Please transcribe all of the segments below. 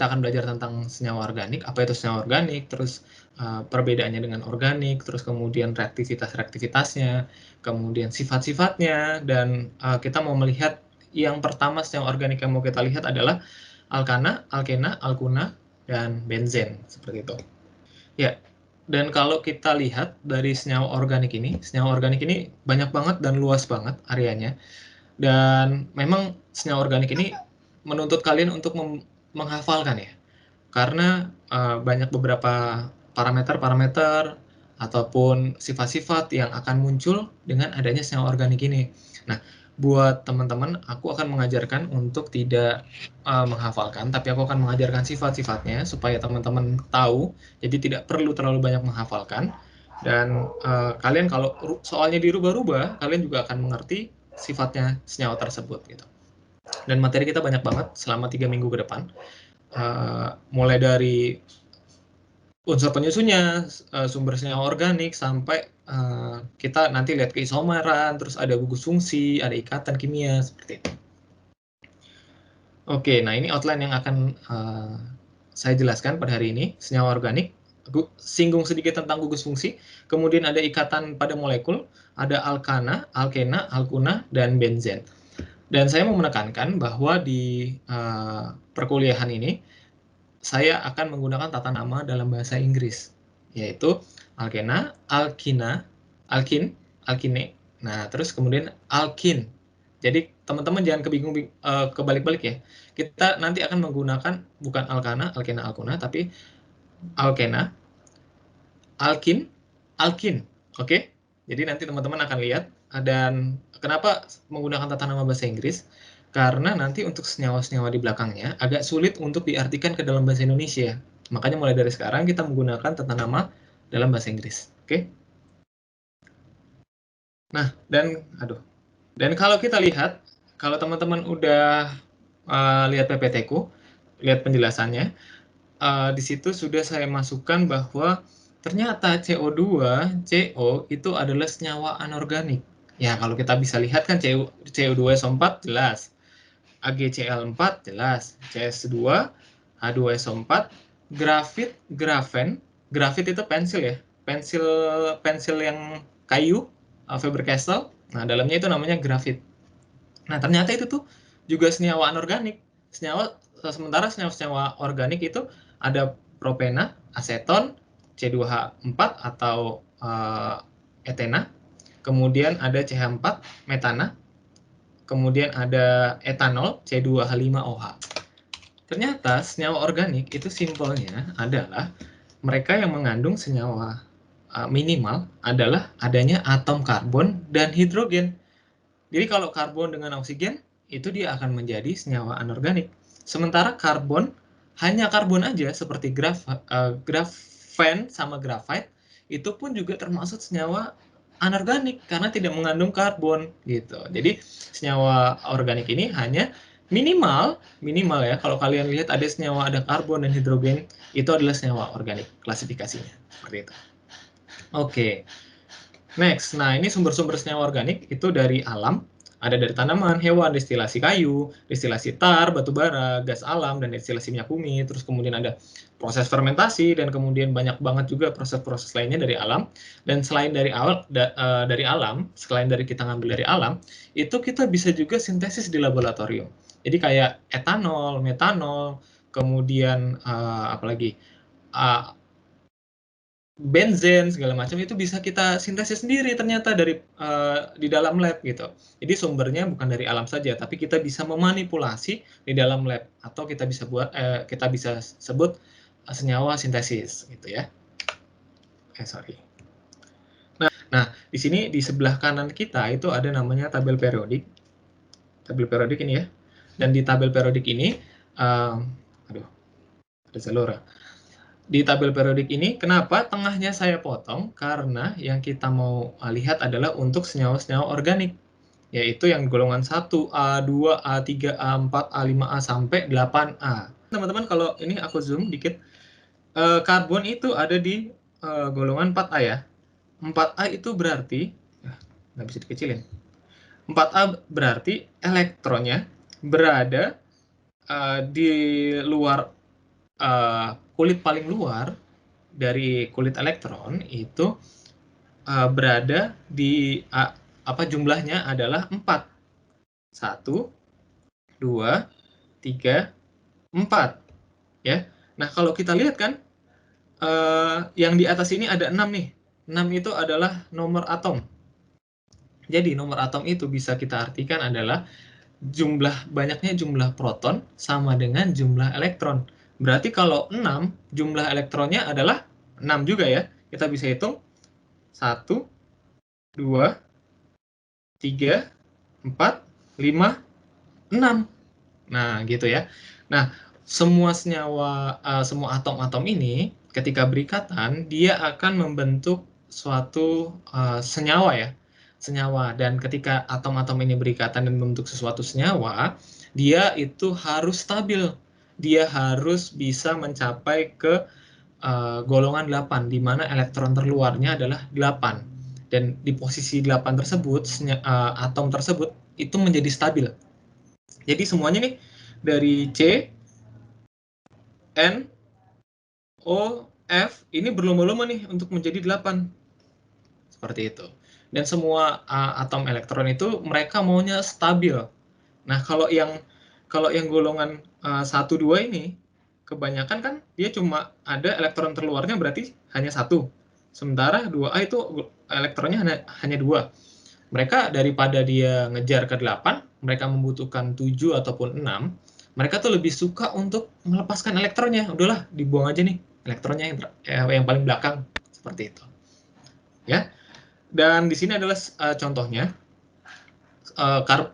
kita akan belajar tentang senyawa organik, apa itu senyawa organik, terus perbedaannya dengan organik, terus kemudian reaktivitas-reaktivitasnya, kemudian sifat-sifatnya, dan kita mau melihat yang pertama senyawa organik yang mau kita lihat adalah alkana, alkena, alkuna, dan benzen, seperti itu. Ya, dan kalau kita lihat dari senyawa organik ini banyak banget dan luas banget areanya. Dan memang senyawa organik ini menuntut kalian untuk menghafalkan ya. Karena banyak beberapa parameter-parameter ataupun sifat-sifat yang akan muncul dengan adanya senyawa organik ini. Nah, buat teman-teman, aku akan mengajarkan untuk tidak menghafalkan, tapi aku akan mengajarkan sifat-sifatnya supaya teman-teman tahu, jadi tidak perlu terlalu banyak menghafalkan. Dan kalian kalau soalnya dirubah-rubah, kalian juga akan mengerti sifatnya senyawa tersebut gitu. Dan materi kita banyak banget selama 3 minggu ke depan. Mulai dari unsur penyusunnya, sumber senyawa organik, sampai kita nanti lihat keisomeran, terus ada gugus fungsi, ada ikatan kimia, seperti itu. Oke, nah ini outline yang akan saya jelaskan pada hari ini, senyawa organik. Aku singgung sedikit tentang gugus fungsi, kemudian ada ikatan pada molekul, ada alkana, alkena, alkuna, dan benzen. Dan saya mau menekankan bahwa di perkuliahan ini, saya akan menggunakan tata nama dalam bahasa Inggris, yaitu alkena, alkina, alkin, alkine, nah terus kemudian alkin. Jadi teman-teman jangan kebalik-balik ya. Kita nanti akan menggunakan bukan alkana, alkena, alkuna, tapi alkena, alkin, alkin. Oke? Jadi nanti teman-teman akan lihat. Dan kenapa menggunakan tata nama bahasa Inggris? Karena nanti untuk senyawa-senyawa di belakangnya agak sulit untuk diartikan ke dalam bahasa Indonesia. Makanya mulai dari sekarang kita menggunakan tata nama dalam bahasa Inggris. Oke? Nah, dan kalau kita lihat, kalau teman-teman udah lihat PPT-ku, lihat penjelasannya, di situ sudah saya masukkan bahwa ternyata CO2, CO itu adalah senyawa anorganik. Ya, kalau kita bisa lihat kan CO2SO4 jelas, AgCl4 jelas, CS2, H2SO4, grafit, grafen, grafit itu pensil ya, pensil yang kayu, Faber-Castell. Nah, dalamnya itu namanya grafit. Nah, ternyata itu tuh juga senyawa anorganik. Sementara senyawa organik itu ada propena, aseton, C2H4 atau etena, kemudian ada CH4, metana, kemudian ada etanol, C2H5OH. Ternyata senyawa organik itu simpelnya adalah mereka yang mengandung senyawa minimal adalah adanya atom karbon dan hidrogen. Jadi kalau karbon dengan oksigen, itu dia akan menjadi senyawa anorganik. Sementara karbon, hanya karbon aja, seperti grafen sama grafite, itu pun juga termasuk senyawa anorganik, karena tidak mengandung karbon. Gitu. Jadi senyawa organik ini hanya minimal ya, kalau kalian lihat ada senyawa, ada karbon dan hidrogen, itu adalah senyawa organik, klasifikasinya. Seperti itu. Oke. Next, nah ini sumber-sumber senyawa organik itu dari alam, ada dari tanaman, hewan, destilasi kayu, destilasi tar, batu bara, gas alam, dan destilasi minyak bumi. Terus kemudian ada proses fermentasi, dan kemudian banyak banget juga proses-proses lainnya dari alam. Dan selain dari alam, selain dari kita ngambil dari alam, itu kita bisa juga sintesis di laboratorium. Jadi kayak etanol, metanol, kemudian apalagi benzen segala macam itu bisa kita sintesis sendiri ternyata dari di dalam lab gitu. Jadi sumbernya bukan dari alam saja, tapi kita bisa memanipulasi di dalam lab, atau kita bisa sebut senyawa sintesis gitu ya. Sorry. Nah, di sini di sebelah kanan kita itu ada namanya tabel periodik. Tabel periodik ini ya. Dan di tabel periodik ini ada Zalora. Di tabel periodik ini, kenapa tengahnya saya potong? Karena yang kita mau lihat adalah untuk senyawa-senyawa organik, yaitu yang golongan 1, A, 2, A3, A4, A5A, sampai 8A. Teman-teman, kalau ini aku zoom dikit, karbon itu ada di golongan 4A ya. 4A itu berarti, nggak bisa dikecilin, 4A berarti elektronnya berada di luar kulit paling luar dari kulit elektron itu berada di jumlahnya adalah 4. 1, 2, 3, 4. Ya. Nah, kalau kita lihat kan, yang di atas ini ada 6 nih. 6 itu adalah nomor atom. Jadi, nomor atom itu bisa kita artikan adalah banyaknya jumlah proton sama dengan jumlah elektron. Berarti kalau 6, jumlah elektronnya adalah 6 juga ya. Kita bisa hitung 1, 2, 3, 4, 5, 6. Nah, gitu ya. Nah, semua senyawa, semua atom-atom ini ketika berikatan, dia akan membentuk suatu senyawa ya. Senyawa. Dan ketika atom-atom ini berikatan dan membentuk sesuatu senyawa, dia itu harus stabil. Dia harus bisa mencapai ke golongan 8, di mana elektron terluarnya adalah 8. Dan di posisi 8 tersebut, atom tersebut itu menjadi stabil. Jadi semuanya nih, dari C, N, O, F, ini berlomba-lomba nih untuk menjadi 8. Seperti itu. Dan semua atom elektron itu mereka maunya stabil. Nah, kalau yang golongan 1, 2 ini, kebanyakan kan dia cuma ada elektron terluarnya berarti hanya 1. Sementara 2A itu elektronnya hanya 2. Mereka daripada dia ngejar ke 8, mereka membutuhkan 7 ataupun 6, mereka tuh lebih suka untuk melepaskan elektronnya. Udahlah, dibuang aja nih elektronnya yang paling belakang. Seperti itu. Ya. Dan di sini adalah contohnya,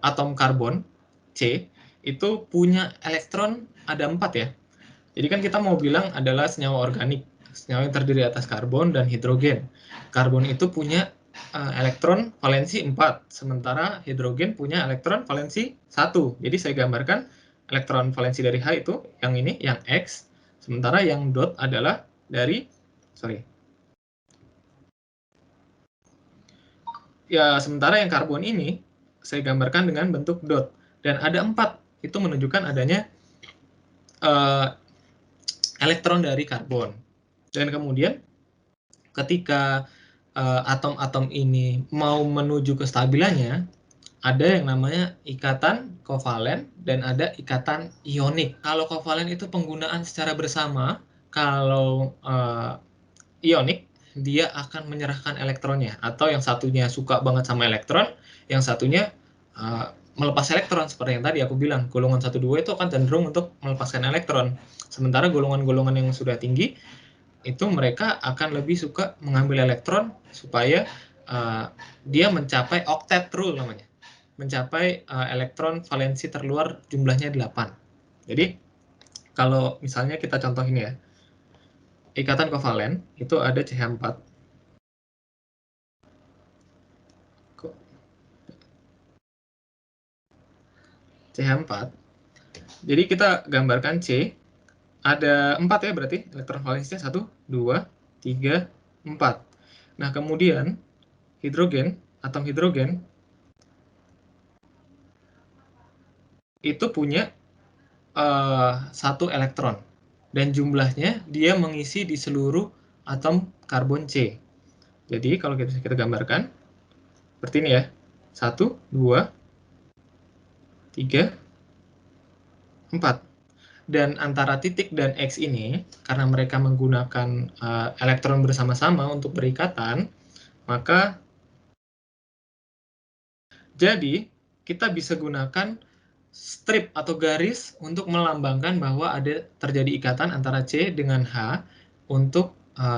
atom karbon, C, itu punya elektron ada 4 ya. Jadi kan kita mau bilang adalah senyawa organik, senyawa yang terdiri atas karbon dan hidrogen. Karbon itu punya elektron valensi 4, sementara hidrogen punya elektron valensi 1. Jadi saya gambarkan elektron valensi dari H itu, yang ini, yang X, sementara yang dot adalah dari, ya, sementara yang karbon ini, saya gambarkan dengan bentuk dot. Dan ada 4, itu menunjukkan adanya elektron dari karbon. Dan kemudian ketika atom-atom ini mau menuju kestabilannya, ada yang namanya ikatan kovalen dan ada ikatan ionik. Kalau kovalen itu penggunaan secara bersama, kalau ionik dia akan menyerahkan elektronnya, atau yang satunya suka banget sama elektron, yang satunya melepas elektron. Seperti yang tadi aku bilang, golongan 1, 2 itu akan cenderung untuk melepaskan elektron. Sementara golongan-golongan yang sudah tinggi, itu mereka akan lebih suka mengambil elektron supaya dia mencapai octet rule namanya. Mencapai elektron valensi terluar jumlahnya 8. Jadi, kalau misalnya kita contoh ini ya, ikatan kovalen itu ada CH4. CH4. Jadi kita gambarkan C, ada 4 ya berarti, elektron valensinya 1, 2, 3, 4. Nah, kemudian hidrogen, atom hidrogen, itu punya 1 elektron. Dan jumlahnya dia mengisi di seluruh atom karbon C. Jadi kalau kita gambarkan, seperti ini ya. 1, 2, 3, 4. Dan antara titik dan X ini, karena mereka menggunakan elektron bersama-sama untuk berikatan, maka jadi kita bisa gunakan strip atau garis untuk melambangkan bahwa ada terjadi ikatan antara C dengan H untuk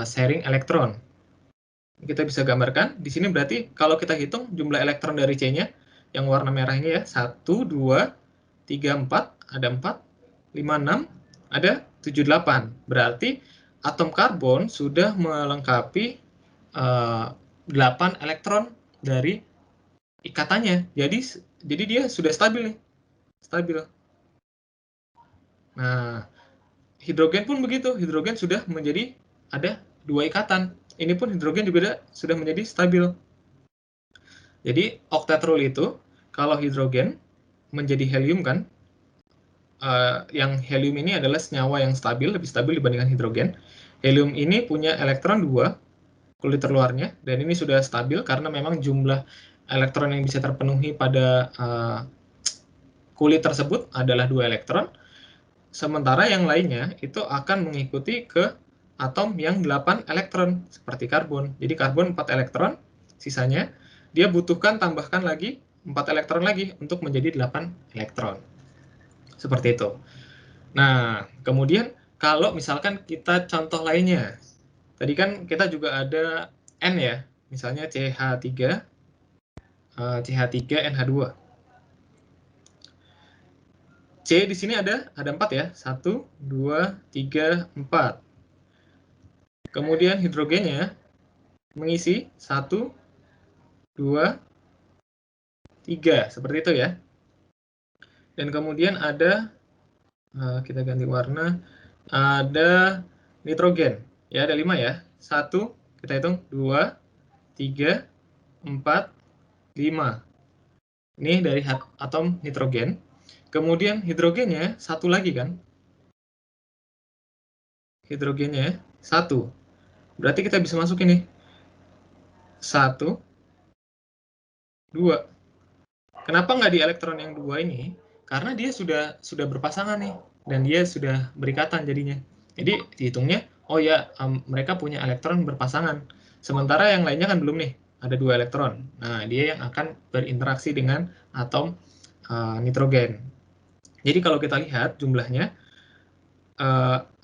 sharing elektron. Kita bisa gambarkan, di sini berarti kalau kita hitung jumlah elektron dari C-nya, yang warna merah ini ya, 1, 2, 3, 4, ada 4, 5, 6, ada 7, 8. Berarti atom karbon sudah melengkapi 8 elektron dari ikatannya. Jadi dia sudah stabil nih. Stabil. Nah, hidrogen pun begitu. Hidrogen sudah menjadi ada 2 ikatan. Ini pun hidrogen juga sudah menjadi stabil. Jadi octet rule itu, kalau hidrogen menjadi helium kan, yang helium ini adalah senyawa yang stabil, lebih stabil dibandingkan hidrogen. Helium ini punya elektron 2, kulit terluarnya, dan ini sudah stabil karena memang jumlah elektron yang bisa terpenuhi pada kulit tersebut adalah 2 elektron, sementara yang lainnya itu akan mengikuti ke atom yang 8 elektron, seperti karbon. Jadi karbon 4 elektron, sisanya dia butuhkan tambahkan lagi 4 elektron lagi untuk menjadi 8 elektron. Seperti itu. Nah, kemudian kalau misalkan kita contoh lainnya, tadi kan kita juga ada N ya, misalnya CH3, CH3NH2. C di sini ada 4 ya, 1, 2, 3, 4. Kemudian hidrogennya mengisi 1, 2, 3, seperti itu ya. Dan kemudian ada, kita ganti warna, ada nitrogen. Ya, ada 5 ya. 1, kita hitung, 2, 3, 4, 5. Ini dari atom nitrogen. Kemudian hidrogennya 1 lagi kan. Hidrogennya 1. Berarti kita bisa masuk ini. 1, 2. Kenapa nggak di elektron yang 2 ini? Karena dia sudah berpasangan nih. Dan dia sudah berikatan jadinya. Jadi dihitungnya, oh ya, mereka punya elektron berpasangan. Sementara yang lainnya kan belum nih. Ada 2 elektron. Nah, dia yang akan berinteraksi dengan atom nitrogen. Jadi kalau kita lihat jumlahnya,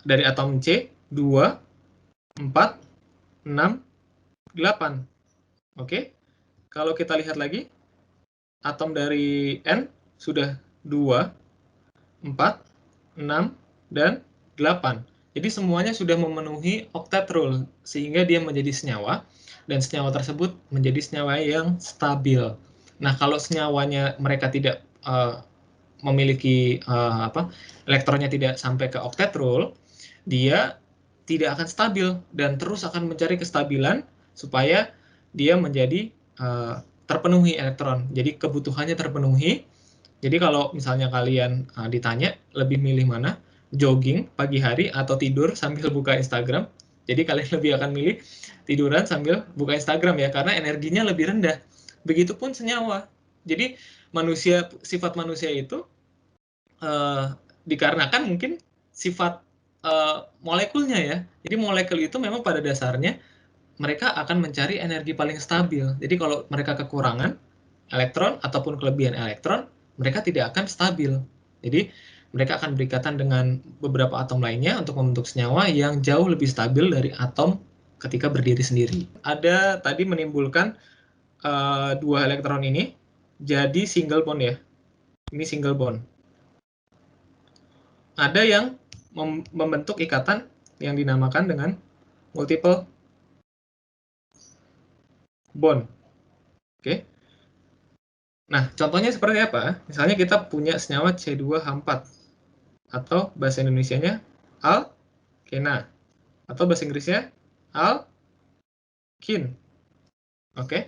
dari atom C, 2, 4, 6, 8. Oke? Kalau kita lihat lagi, atom dari N sudah 2, 4, 6, dan 8. Jadi semuanya sudah memenuhi octet rule, sehingga dia menjadi senyawa, dan senyawa tersebut menjadi senyawa yang stabil. Nah, kalau senyawanya mereka tidak memiliki elektronnya tidak sampai ke octet rule, dia tidak akan stabil dan terus akan mencari kestabilan supaya dia menjadi terpenuhi elektron. Jadi kebutuhannya terpenuhi. Jadi kalau misalnya kalian ditanya lebih milih mana, jogging pagi hari atau tidur sambil buka Instagram, jadi kalian lebih akan milih tiduran sambil buka Instagram ya, karena energinya lebih rendah. Begitupun senyawa. Jadi sifat manusia itu dikarenakan mungkin sifat molekulnya ya. Jadi molekul itu memang pada dasarnya mereka akan mencari energi paling stabil. Jadi kalau mereka kekurangan elektron ataupun kelebihan elektron, mereka tidak akan stabil. Jadi mereka akan berikatan dengan beberapa atom lainnya untuk membentuk senyawa yang jauh lebih stabil dari atom ketika berdiri sendiri. Ada tadi menimbulkan 2 elektron ini jadi single bond ya. Ini single bond. Ada yang membentuk ikatan yang dinamakan dengan multiple bond. Oke. Nah, contohnya seperti apa? Misalnya kita punya senyawa C2H4 atau bahasa Indonesianya alkena atau bahasa Inggrisnya alkin. Oke.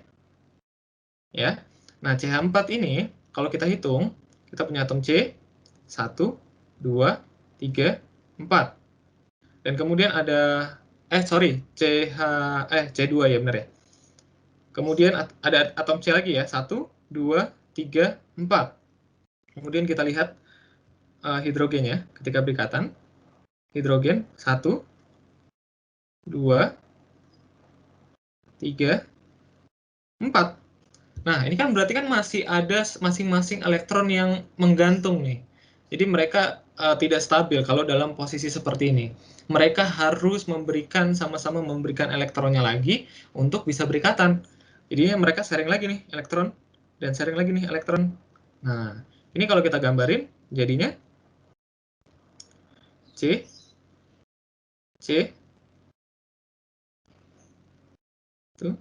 Ya. Nah, CH4 ini kalau kita hitung, kita punya atom C 1, 2, 3, 4. Dan kemudian ada C2 ya benar ya. Kemudian ada atom C lagi ya, 1, 2, 3, 4. Kemudian kita lihat hidrogennya ketika berikatan. Hidrogen 1, 2, 3, 4. Nah, ini kan berarti kan masih ada masing-masing elektron yang menggantung nih. Jadi mereka tidak stabil kalau dalam posisi seperti ini. Mereka harus sama-sama memberikan elektronnya lagi untuk bisa berikatan. Jadinya mereka sharing lagi nih elektron dan sharing lagi nih elektron. Nah, ini kalau kita gambarin jadinya C, C, tuh,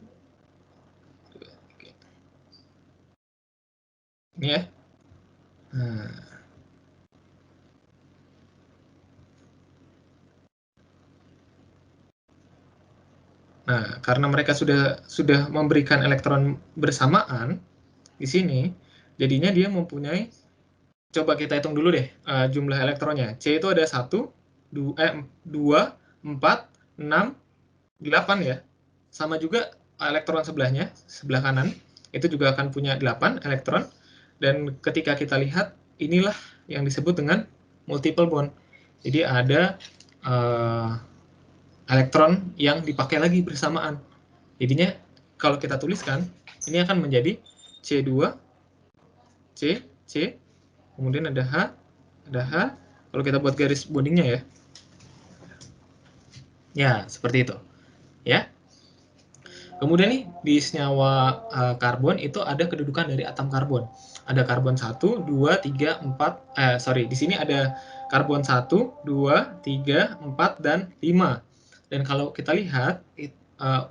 ini ya. Nah, karena mereka sudah memberikan elektron bersamaan di sini, jadinya dia mempunyai Coba kita hitung dulu deh jumlah elektronnya. C itu ada 1, 2, 4, 6, 8 ya. Sama juga elektron sebelahnya, sebelah kanan, itu juga akan punya 8 elektron. Dan ketika kita lihat, inilah yang disebut dengan multiple bond. Jadi ada elektron yang dipakai lagi bersamaan. Jadinya kalau kita tuliskan, ini akan menjadi C2, C, C, kemudian ada H, kalau kita buat garis bondingnya ya. Ya, seperti itu. Ya. Kemudian nih, di senyawa karbon itu ada kedudukan dari atom karbon. Ada karbon 1, 2, 3, 4, di sini ada karbon 1, 2, 3, 4, dan 5. Dan kalau kita lihat,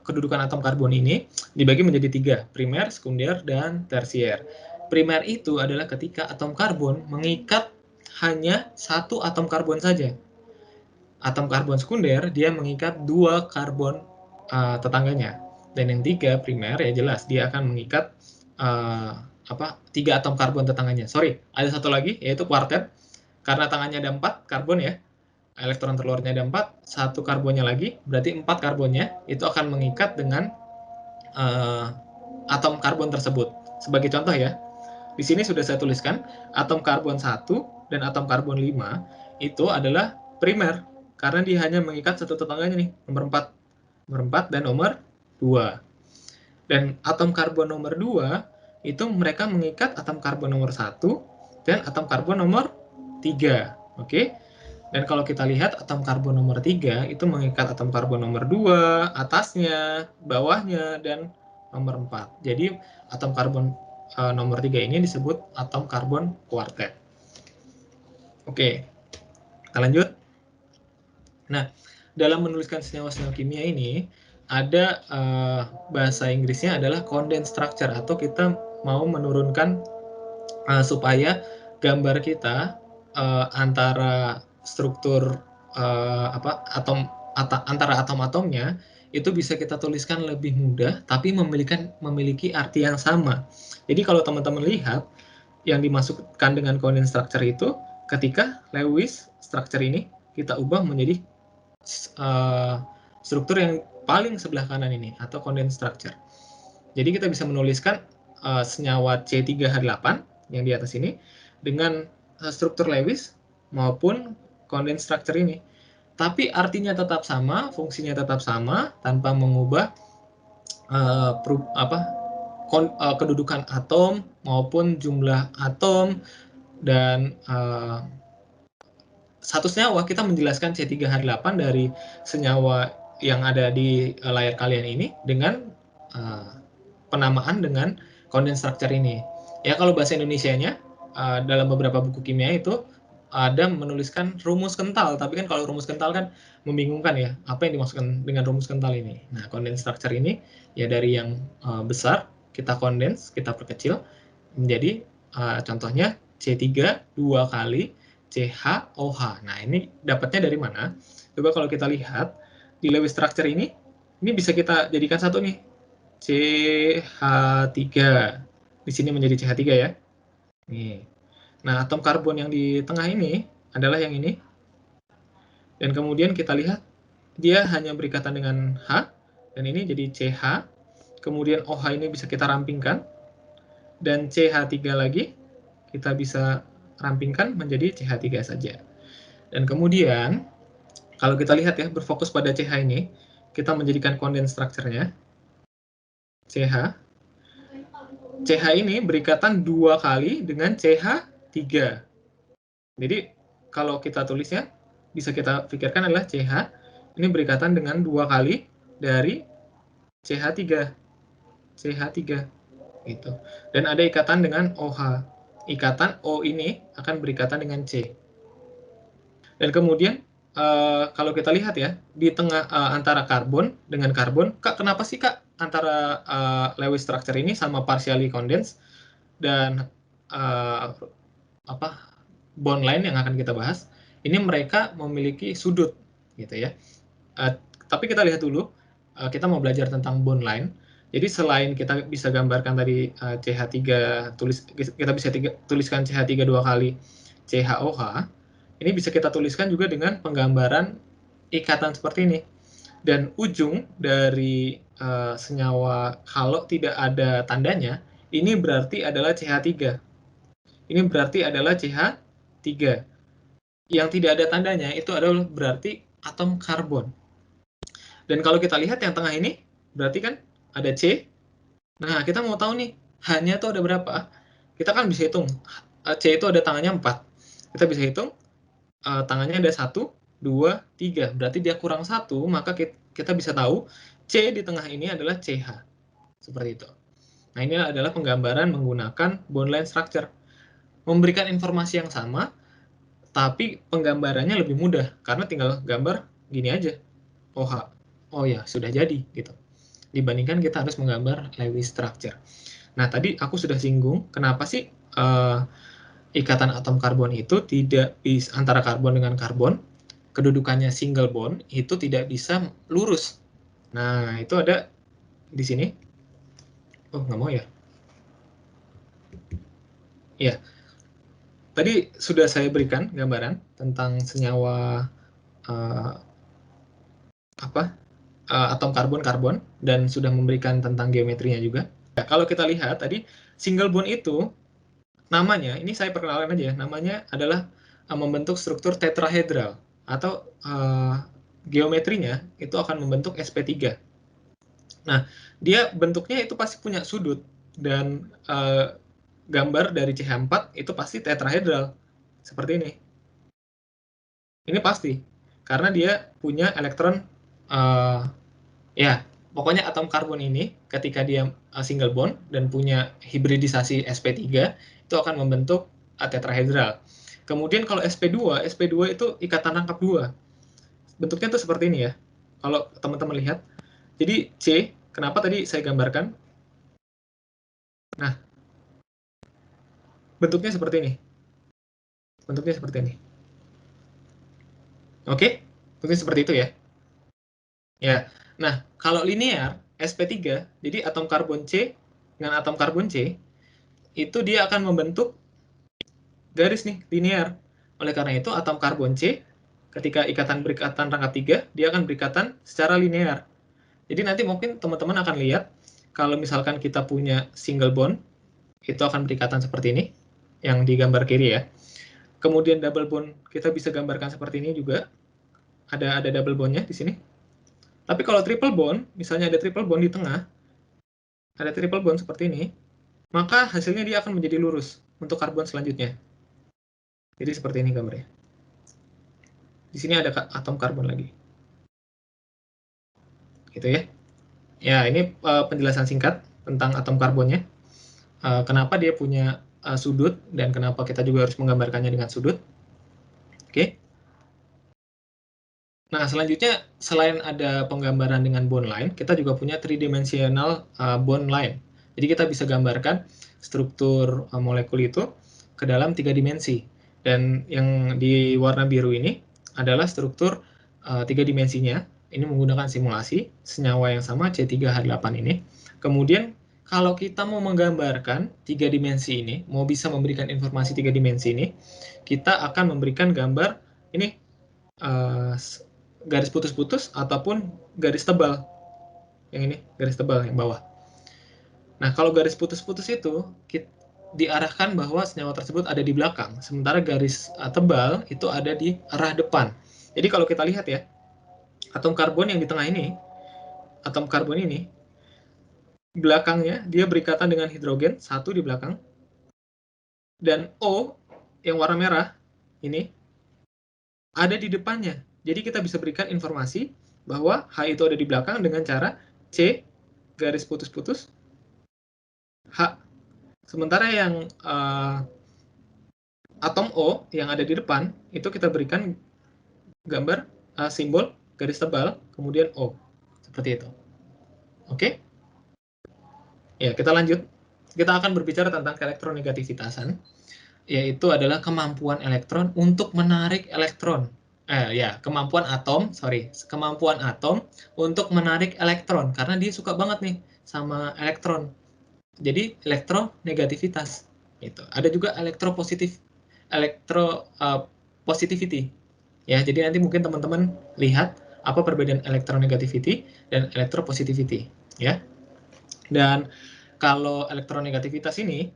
kedudukan atom karbon ini dibagi menjadi 3, primer, sekunder, dan tersier. Primer itu adalah ketika atom karbon mengikat hanya satu atom karbon saja. Atom karbon sekunder, dia mengikat 2 karbon tetangganya. Dan yang 3 primer, ya jelas, dia akan mengikat 3 atom karbon tetangganya. Sorry, ada satu lagi, yaitu kuartet. Karena tangannya ada 4 karbon ya, elektron terluarnya ada 4, satu karbonnya lagi, berarti 4 karbonnya, itu akan mengikat dengan atom karbon tersebut. Sebagai contoh ya, di sini sudah saya tuliskan, atom karbon 1 dan atom karbon 5 itu adalah primer, karena dia hanya mengikat satu tetangganya nih, nomor 4. Nomor 4 dan nomor 2. Dan atom karbon nomor 2, itu mereka mengikat atom karbon nomor 1 dan atom karbon nomor 3. Oke? Dan kalau kita lihat atom karbon nomor 3 itu mengikat atom karbon nomor 2, atasnya, bawahnya, dan nomor 4. Jadi atom karbon nomor 3 ini disebut atom karbon kuartet. Oke, kita lanjut. Nah, dalam menuliskan senyawa-senyawa kimia ini, ada bahasa Inggrisnya adalah condensed structure, atau kita mau menurunkan supaya gambar kita antara struktur antara atom-atomnya itu bisa kita tuliskan lebih mudah, tapi memiliki arti yang sama. Jadi kalau teman-teman lihat, yang dimasukkan dengan condensed structure itu, ketika Lewis structure ini kita ubah menjadi struktur yang paling sebelah kanan ini, atau condensed structure. Jadi kita bisa menuliskan senyawa C3H8 yang di atas ini dengan struktur Lewis maupun condensed structure ini. Tapi artinya tetap sama, fungsinya tetap sama, tanpa mengubah kedudukan atom maupun jumlah atom. Dan satu senyawa, kita menjelaskan C3H8 dari senyawa yang ada di layar kalian ini dengan penamaan dengan condensed structure ini. Ya, kalau bahasa Indonesianya dalam beberapa buku kimia itu ada menuliskan rumus kental, tapi kan kalau rumus kental kan membingungkan ya, apa yang dimaksudkan dengan rumus kental ini. Nah, condensed structure ini ya dari yang besar kita condense, kita perkecil menjadi contohnya C3 2 kali CHOH. Nah, ini dapatnya dari mana? Coba kalau kita lihat di Lewis structure ini bisa kita jadikan satu nih, CH3. Di sini menjadi CH3 ya. Nih. Nah, atom karbon yang di tengah ini adalah yang ini. Dan kemudian kita lihat dia hanya berikatan dengan H, dan ini jadi CH. Kemudian OH ini bisa kita rampingkan, dan CH3 lagi kita bisa rampingkan menjadi CH3 saja. Dan kemudian kalau kita lihat ya, berfokus pada CH ini, kita menjadikan condensed structure-nya CH. CH ini berikatan 2 kali dengan CH3. Jadi kalau kita tulisnya, bisa kita pikirkan adalah CH ini berikatan dengan 2 kali dari CH3. CH3 gitu. Dan ada ikatan dengan OH. Ikatan O ini akan berikatan dengan C. Dan kemudian kalau kita lihat ya, di tengah antara karbon dengan karbon, Kak, kenapa sih Kak antara Lewis structure ini sama partially condensed dan bond line yang akan kita bahas, ini mereka memiliki sudut gitu ya. Tapi kita lihat dulu, kita mau belajar tentang bond line. Jadi selain kita bisa gambarkan tadi CH3 kita bisa tuliskan CH3 2 kali CHOH, ini bisa kita tuliskan juga dengan penggambaran ikatan seperti ini. Dan ujung dari senyawa kalau tidak ada tandanya, ini berarti adalah CH3. Ini berarti adalah CH3. Yang tidak ada tandanya itu adalah berarti atom karbon. Dan kalau kita lihat yang tengah ini, berarti kan ada C. Nah, kita mau tahu nih, H-nya itu ada berapa? Kita kan bisa hitung. C itu ada tangannya 4. Kita bisa hitung, tangannya ada 1, 2, 3. Berarti dia kurang 1, maka kita bisa tahu C di tengah ini adalah CH. Seperti itu. Nah, ini adalah penggambaran menggunakan bond line structure. Memberikan informasi yang sama, tapi penggambarannya lebih mudah. Karena tinggal gambar gini aja. OH. Oh ya, sudah jadi. Gitu. Dibandingkan kita harus menggambar Lewis structure. Nah, tadi aku sudah singgung, kenapa sih ikatan atom karbon itu tidak bisa antara karbon dengan karbon, kedudukannya single bond itu tidak bisa lurus. Nah, itu ada di sini. Oh, nggak mau ya? Ya, tadi sudah saya berikan gambaran tentang senyawa atom karbon-karbon dan sudah memberikan tentang geometrinya juga. Ya, kalau kita lihat tadi single bond itu namanya, ini saya perkenalkan aja, namanya adalah membentuk struktur tetrahedral atau geometrinya itu akan membentuk sp3. Nah, dia bentuknya itu pasti punya sudut dan gambar dari CH4 itu pasti tetrahedral seperti ini. Ini pasti karena dia punya elektron ya, pokoknya atom karbon ini ketika dia single bond dan punya hibridisasi sp3 itu akan membentuk tetrahedral. Kemudian kalau sp2 itu ikatan rangkap 2. Bentuknya tuh seperti ini ya. Kalau teman-teman lihat. Jadi C, kenapa tadi saya gambarkan? Nah, bentuknya seperti ini. Bentuknya seperti ini. Oke? Bentuknya seperti itu ya. Ya. Nah, kalau linear sp3, jadi atom karbon C dengan atom karbon C itu dia akan membentuk garis nih, linear. Oleh karena itu, atom karbon C, ketika berikatan rangkap 3, dia akan berikatan secara linear. Jadi nanti mungkin teman-teman akan lihat, kalau misalkan kita punya single bond, itu akan berikatan seperti ini, yang di gambar kiri ya. Kemudian double bond, kita bisa gambarkan seperti ini juga. Ada double bondnya di sini. Tapi kalau triple bond, misalnya ada triple bond di tengah, ada triple bond seperti ini, maka hasilnya dia akan menjadi lurus untuk karbon selanjutnya. Jadi seperti ini gambarnya. Di sini ada atom karbon lagi. Gitu ya. Ya, ini penjelasan singkat tentang atom karbonnya. Kenapa dia punya sudut dan kenapa kita juga harus menggambarkannya dengan sudut. Oke. Nah, selanjutnya selain ada penggambaran dengan bond line, kita juga punya tridimensional bond line. Jadi kita bisa gambarkan struktur molekul itu ke dalam 3 dimensi. Dan yang di warna biru ini adalah struktur 3 dimensinya. Ini menggunakan simulasi senyawa yang sama C3H8 ini. Kemudian kalau kita mau menggambarkan 3 dimensi ini, mau bisa memberikan informasi 3 dimensi ini, kita akan memberikan gambar ini garis putus-putus ataupun garis tebal. Yang ini, garis tebal yang bawah. Nah, kalau garis putus-putus itu diarahkan bahwa senyawa tersebut ada di belakang, sementara garis tebal itu ada di arah depan. Jadi kalau kita lihat ya, atom karbon yang di tengah ini, atom karbon ini, belakangnya dia berikatan dengan hidrogen, satu di belakang, dan O yang warna merah ini ada di depannya. Jadi kita bisa berikan informasi bahwa H itu ada di belakang dengan cara C garis putus-putus H. Sementara yang atom O yang ada di depan itu kita berikan gambar simbol garis tebal kemudian O. Seperti itu. Oke? Ya, kita lanjut. Kita akan berbicara tentang elektronegativitasan, yaitu adalah kemampuan elektron untuk menarik elektron. Kemampuan atom untuk menarik elektron, karena dia suka banget nih sama elektron. Jadi elektronegativitas gitu. Ada juga positivity. Ya, jadi nanti mungkin teman-teman lihat apa perbedaan electronegativity dan electropositivity, ya. Dan kalau elektronegativitas ini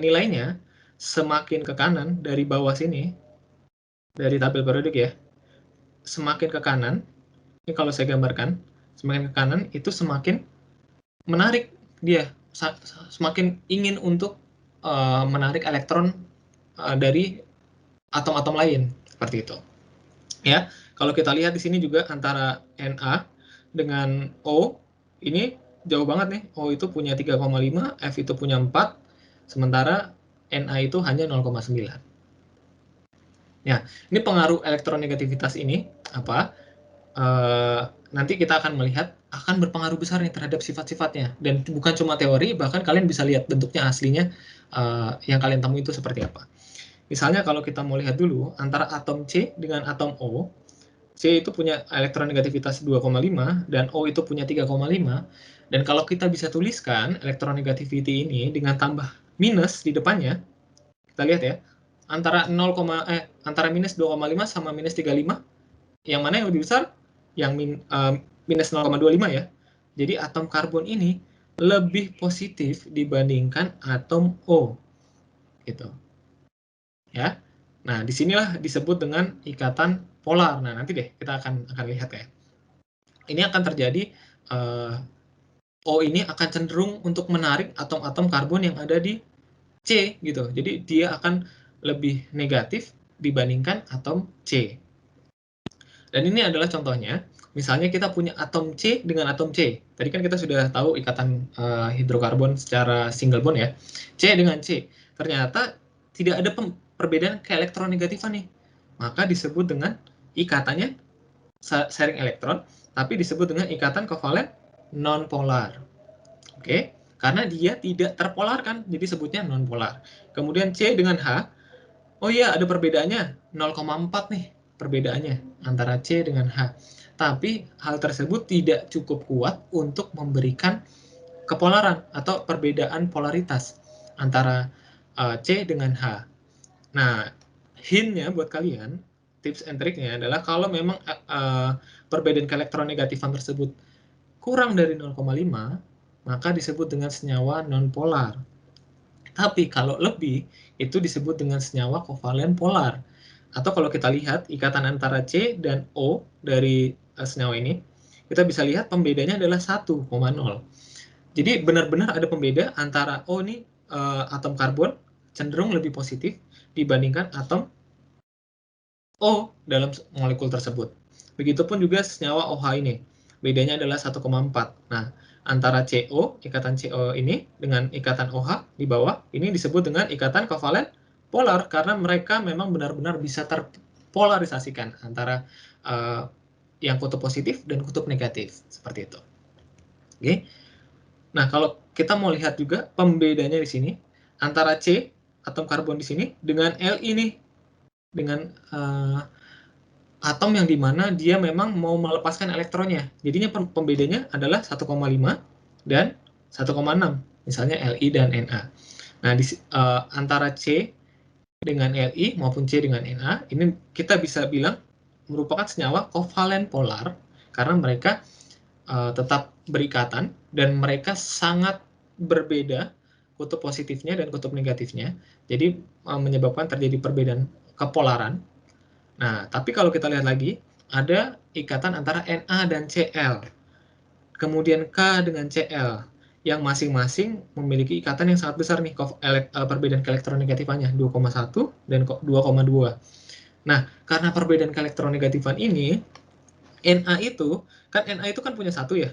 nilainya semakin ke kanan dari bawah sini, dari tabel periodik ya, semakin ke kanan, ini kalau saya gambarkan, semakin ke kanan itu semakin menarik dia, semakin ingin untuk menarik elektron dari atom-atom lain, seperti itu. Ya, kalau kita lihat di sini juga antara Na dengan O, ini jauh banget nih. O itu punya 3,5, F itu punya 4, sementara Na itu hanya 0,9. Ya, ini pengaruh elektronegativitas ini apa? Nanti kita akan melihat akan berpengaruh besar nih terhadap sifat-sifatnya, dan bukan cuma teori, bahkan kalian bisa lihat bentuknya aslinya yang kalian temui itu seperti apa. Misalnya kalau kita mau lihat dulu antara atom C dengan atom O, C itu punya elektronegativitas 2,5 dan O itu punya 3,5, dan kalau kita bisa tuliskan elektronegativity ini dengan tambah minus di depannya, kita lihat ya, antara antara minus 2,5 sama minus 3,5, yang mana yang lebih besar? Yang minus 0,25 ya. Jadi atom karbon ini lebih positif dibandingkan atom O, gitu. Ya. Nah, disinilah disebut dengan ikatan polar. Nah, nanti deh kita akan lihat ya. Ini akan terjadi O ini akan cenderung untuk menarik atom-atom karbon yang ada di C gitu. Jadi dia akan lebih negatif dibandingkan atom C. Dan ini adalah contohnya. Misalnya kita punya atom C dengan atom C. Tadi kan kita sudah tahu ikatan hidrokarbon secara single bond ya. C dengan C. Ternyata tidak ada perbedaan keelektronegatifan nih. Maka disebut dengan ikatannya sharing elektron, tapi disebut dengan ikatan kovalen non-polar. Oke? Karena dia tidak terpolarkan, jadi sebutnya non-polar. Kemudian C dengan H, oh iya ada perbedaannya, 0,4 nih perbedaannya antara C dengan H. Tapi hal tersebut tidak cukup kuat untuk memberikan kepolaran atau perbedaan polaritas antara C dengan H. Nah, hint-nya buat kalian, tips and trick-nya adalah kalau memang perbedaan keelektronegatifan tersebut kurang dari 0,5, maka disebut dengan senyawa non-polar. Tapi kalau lebih, itu disebut dengan senyawa kovalen polar. Atau kalau kita lihat ikatan antara C dan O dari senyawa ini, kita bisa lihat pembedanya adalah 1,0. Jadi benar-benar ada pembeda antara O ini atom karbon cenderung lebih positif dibandingkan atom O dalam molekul tersebut. Begitupun juga senyawa OH ini, bedanya adalah 1,4. Nah, antara CO, ikatan CO ini dengan ikatan OH di bawah, ini disebut dengan ikatan kovalen polar karena mereka memang benar-benar bisa terpolarisasikan antara yang kutub positif dan kutub negatif, seperti itu. Oke. Nah, kalau kita mau lihat juga pembedanya di sini antara C atom karbon di sini dengan Li nih, dengan atom yang dimana dia memang mau melepaskan elektronnya. Jadinya pembedanya adalah 1,5 dan 1,6, misalnya Li dan Na. Nah, antara C dengan Li maupun C dengan Na, ini kita bisa bilang merupakan senyawa kovalen polar karena mereka tetap berikatan dan mereka sangat berbeda kutub positifnya dan kutub negatifnya. Jadi menyebabkan terjadi perbedaan kepolaran. Nah, tapi kalau kita lihat lagi, ada ikatan antara Na dan Cl. Kemudian K dengan Cl yang masing-masing memiliki ikatan yang sangat besar nih, perbedaan keelektronegatifannya 2,1 dan 2,2. Nah, karena perbedaan keelektronegatifan ini, Na itu kan punya satu ya.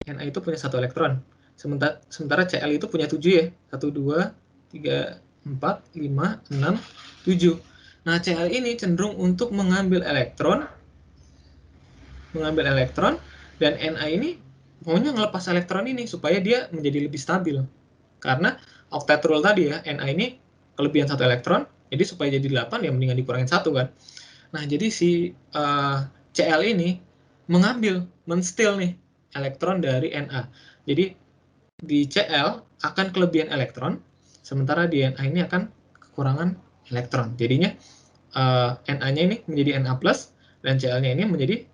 Na itu punya satu elektron. Sementara Cl itu punya 7 ya. 1, 2, 3, 4, 5, 6, 7. Nah, Cl ini cenderung untuk mengambil elektron, dan Na ini maunya ngelepas elektron ini supaya dia menjadi lebih stabil. Karena octet rule tadi ya, Na ini kelebihan 1 elektron, jadi supaya jadi 8 ya mendingan dikurangin 1 kan. Nah, jadi si Cl ini mengambil, men-steal nih elektron dari Na. Jadi di Cl akan kelebihan elektron, sementara di Na ini akan kekurangan elektron. Jadinya Na-nya ini menjadi Na+, dan Cl-nya ini menjadi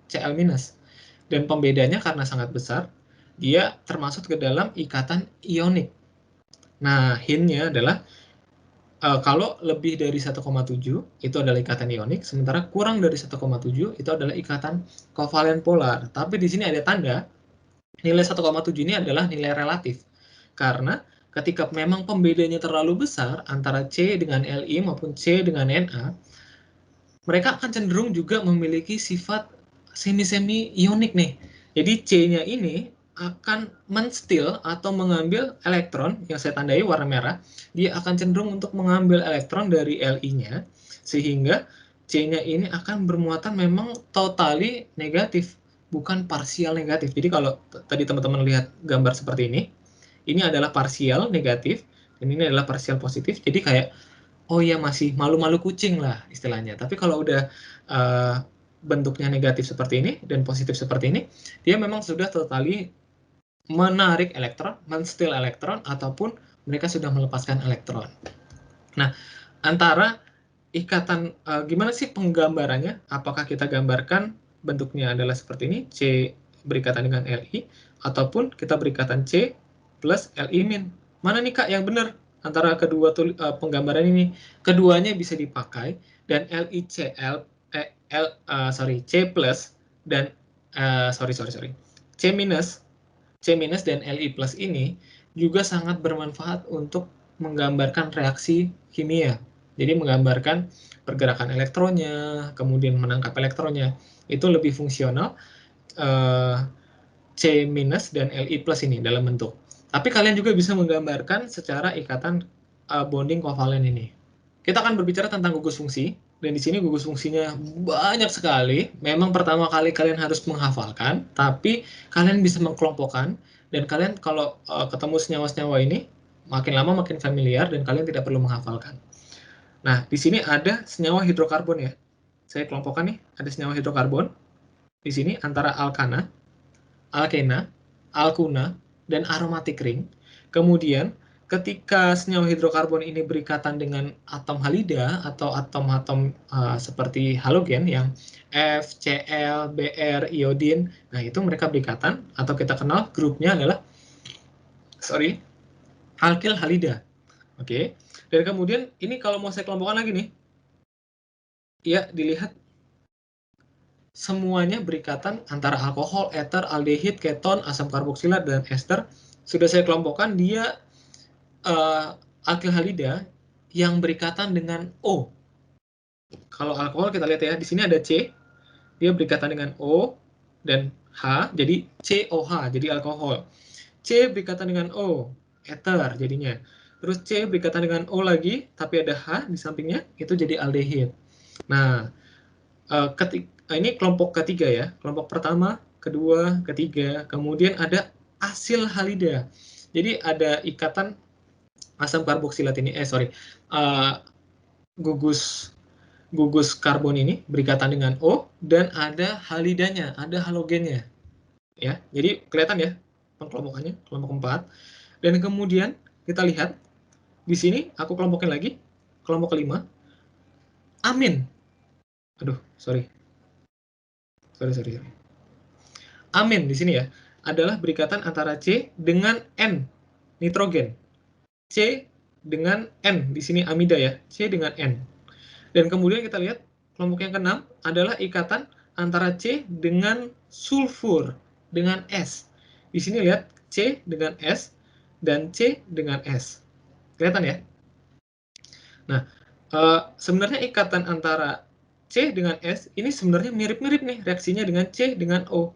Cl-. Dan pembedanya karena sangat besar, dia termasuk ke dalam ikatan ionik. Nah, hint-nya adalah kalau lebih dari 1,7 itu adalah ikatan ionik, sementara kurang dari 1,7 itu adalah ikatan kovalen polar. Tapi di sini ada tanda, nilai 1,7 ini adalah nilai relatif. Karena ketika memang pembedanya terlalu besar antara C dengan Li maupun C dengan Na, mereka akan cenderung juga memiliki sifat semi-semi ionik nih. Jadi C-nya ini akan menstil atau mengambil elektron yang saya tandai warna merah, dia akan cenderung untuk mengambil elektron dari Li-nya, sehingga C-nya ini akan bermuatan memang totally negatif, bukan parsial negatif. Jadi kalau tadi teman-teman lihat gambar seperti ini adalah parsial negatif, dan ini adalah parsial positif. Jadi kayak, oh ya masih malu-malu kucing lah istilahnya. Tapi kalau udah bentuknya negatif seperti ini dan positif seperti ini, dia memang sudah totally menarik elektron, menstil elektron, ataupun mereka sudah melepaskan elektron. Nah, antara ikatan, gimana sih penggambarannya? Apakah kita gambarkan bentuknya adalah seperti ini, C berikatan dengan Li, ataupun kita berikatan C plus Li min? Mana nih Kak yang benar antara kedua penggambaran ini? Keduanya bisa dipakai, dan C plus dan C minus dan Li plus ini juga sangat bermanfaat untuk menggambarkan reaksi kimia. Jadi menggambarkan pergerakan elektronnya, kemudian menangkap elektronnya. Itu lebih fungsional C minus dan Li plus ini dalam bentuk. Tapi kalian juga bisa menggambarkan secara ikatan bonding kovalen ini. Kita akan berbicara tentang gugus fungsi, dan di sini gugus fungsinya banyak sekali. Memang pertama kali kalian harus menghafalkan, tapi kalian bisa mengkelompokkan, dan kalian kalau ketemu senyawa-senyawa ini, makin lama makin familiar, dan kalian tidak perlu menghafalkan. Nah, di sini ada senyawa hidrokarbon ya. Saya kelompokkan nih, ada senyawa hidrokarbon. Di sini antara alkana, alkena, alkuna, dan aromatik ring. Kemudian, ketika senyawa hidrokarbon ini berikatan dengan atom halida atau atom-atom seperti halogen yang F, Cl, Br, iodin, nah itu mereka berikatan, atau kita kenal grupnya adalah alkil halida. Oke. Dan kemudian ini kalau mau saya kelompokkan lagi nih, ya dilihat semuanya berikatan antara alkohol, eter, aldehid, keton, asam karboksilat, dan ester. Sudah saya kelompokkan, dia alkil halida yang berikatan dengan O. Kalau alkohol kita lihat ya, di sini ada C, dia berikatan dengan O dan H, jadi COH, jadi alkohol. C berikatan dengan O, eter jadinya. Terus C berikatan dengan O lagi, tapi ada H di sampingnya, itu jadi aldehid. Nah, ini kelompok ketiga ya, kelompok pertama, kedua, ketiga, kemudian ada asil halida. Jadi ada ikatan asam karboksilat ini, gugus karbon ini berikatan dengan O, dan ada halidanya, ada halogennya. Ya, jadi kelihatan ya pengkelompokannya, kelompok 4. Dan kemudian kita lihat di sini aku kelompokin lagi, kelompok kelima, amin. Aduh, sorry. Amin di sini ya adalah berikatan antara C dengan N, nitrogen. C dengan N, di sini amida ya, C dengan N. Dan kemudian kita lihat kelompok yang keenam adalah ikatan antara C dengan sulfur, dengan S. Di sini lihat C dengan S dan C dengan S. Kelihatan ya? Nah, sebenarnya ikatan antara C dengan S ini sebenarnya mirip-mirip nih reaksinya dengan C dengan O.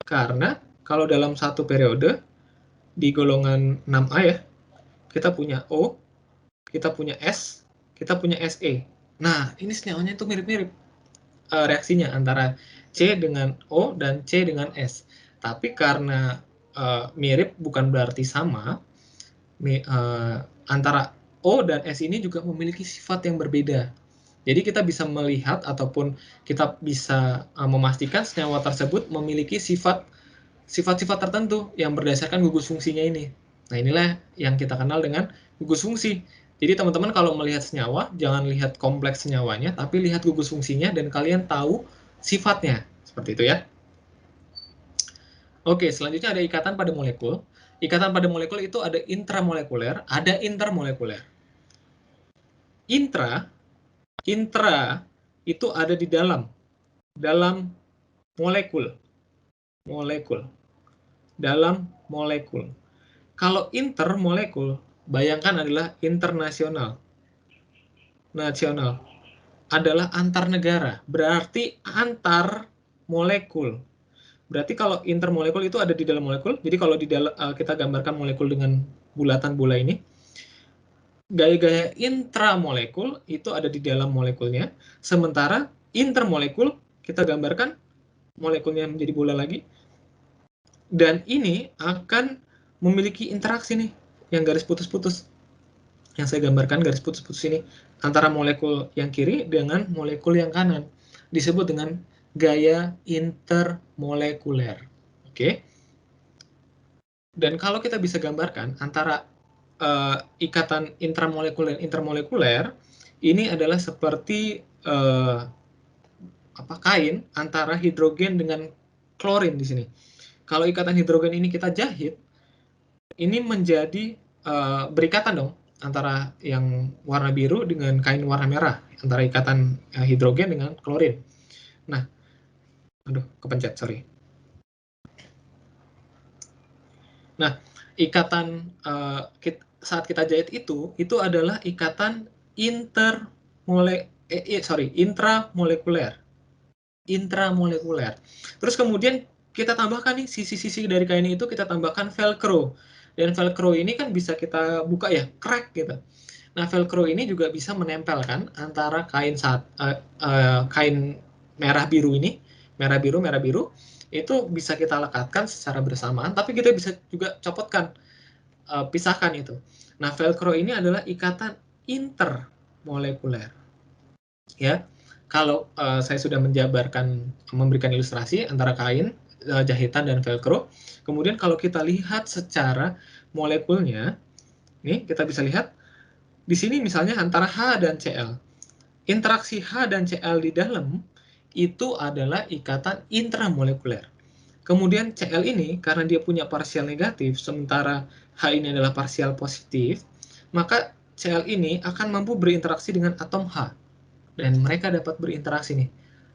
Karena kalau dalam satu periode di golongan 6A ya, kita punya O, kita punya S, kita punya Se. Nah, ini senyawanya itu mirip-mirip reaksinya antara C dengan O dan C dengan S. Tapi karena mirip bukan berarti sama, antara O dan S ini juga memiliki sifat yang berbeda. Jadi kita bisa melihat ataupun kita bisa memastikan senyawa tersebut memiliki sifat sifat-sifat tertentu yang berdasarkan gugus fungsinya ini. Nah, inilah yang kita kenal dengan gugus fungsi. Jadi teman-teman kalau melihat senyawa, jangan lihat kompleks senyawanya, tapi lihat gugus fungsinya dan kalian tahu sifatnya. Seperti itu ya. Oke, selanjutnya ada ikatan pada molekul. Ikatan pada molekul itu ada intramolekuler, ada intermolekuler. Intra itu ada di dalam molekul. Dalam molekul. Kalau intermolekul, bayangkan adalah internasional. Nasional. Adalah antar negara. Berarti antar molekul. Berarti kalau intermolekul itu ada di dalam molekul. Jadi kalau di dalam kita gambarkan molekul dengan bulatan bola ini, gaya-gaya intramolekul itu ada di dalam molekulnya. Sementara intermolekul kita gambarkan molekulnya menjadi bola lagi. Dan ini akan memiliki interaksi nih yang garis putus-putus. Yang saya gambarkan garis putus-putus ini antara molekul yang kiri dengan molekul yang kanan. Disebut dengan gaya intermolekuler. Oke. Dan kalau kita bisa gambarkan antara ikatan intramolekuler dan intermolekuler, ini adalah seperti kain antara hidrogen dengan klorin di sini. Kalau ikatan hidrogen ini kita jahit, ini menjadi berikatan dong antara yang warna biru dengan kain warna merah, antara ikatan hidrogen dengan klorin. Nah, aduh, kepencet, sorry. Nah, ikatan saat kita jahit itu adalah ikatan intramolekuler. Intramolekuler. Terus kemudian kita tambahkan nih sisi-sisi dari kain itu kita tambahkan velcro. Dan velcro ini kan bisa kita buka ya, crack gitu. Nah, velcro ini juga bisa menempelkan antara kain kain merah biru ini, merah biru itu bisa kita lekatkan secara bersamaan, tapi kita bisa juga copotkan, pisahkan itu. Nah, velcro ini adalah ikatan intermolekuler. Ya, kalau saya sudah memberikan ilustrasi antara kain, jahitan, dan velcro. Kemudian kalau kita lihat secara molekulnya, nih kita bisa lihat di sini misalnya antara H dan Cl. Interaksi H dan Cl di dalam itu adalah ikatan intramolekuler. Kemudian Cl ini karena dia punya parsial negatif, sementara H ini adalah parsial positif, maka Cl ini akan mampu berinteraksi dengan atom H. Dan mereka dapat berinteraksi nih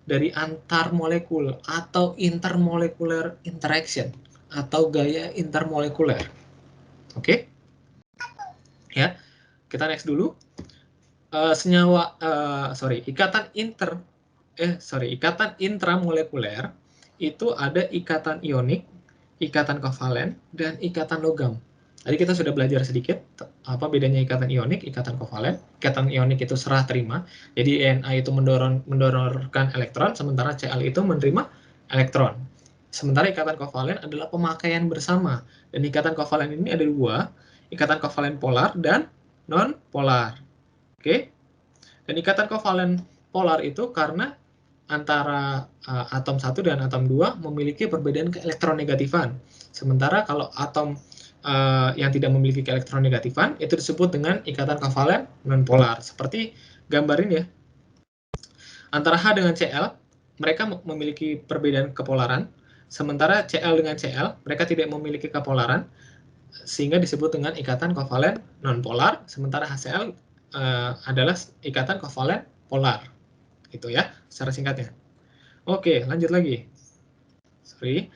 dari antar molekul atau intermolecular interaction atau gaya intermolekuler. Oke? Ya, kita next dulu. Ikatan intramolekuler itu ada ikatan ionik, ikatan kovalen, dan ikatan logam. Tadi kita sudah belajar sedikit apa bedanya ikatan ionik, ikatan kovalen. Ikatan ionik itu serah terima, jadi Na itu mendonorkan elektron, sementara Cl itu menerima elektron. Sementara ikatan kovalen adalah pemakaian bersama, dan ikatan kovalen ini ada dua, ikatan kovalen polar dan non polar. Oke? Dan ikatan kovalen polar itu karena antara atom 1 dan atom 2 memiliki perbedaan keelektronegatifan. Sementara kalau atom yang tidak memiliki keelektronegatifan itu disebut dengan ikatan kovalen nonpolar. Seperti gambar ini ya. Antara H dengan Cl, mereka memiliki perbedaan kepolaran. Sementara Cl dengan Cl, mereka tidak memiliki kepolaran, sehingga disebut dengan ikatan kovalen nonpolar. Sementara HCl adalah ikatan kovalen polar. Gitu ya, secara singkatnya. Oke, lanjut lagi. Sorry.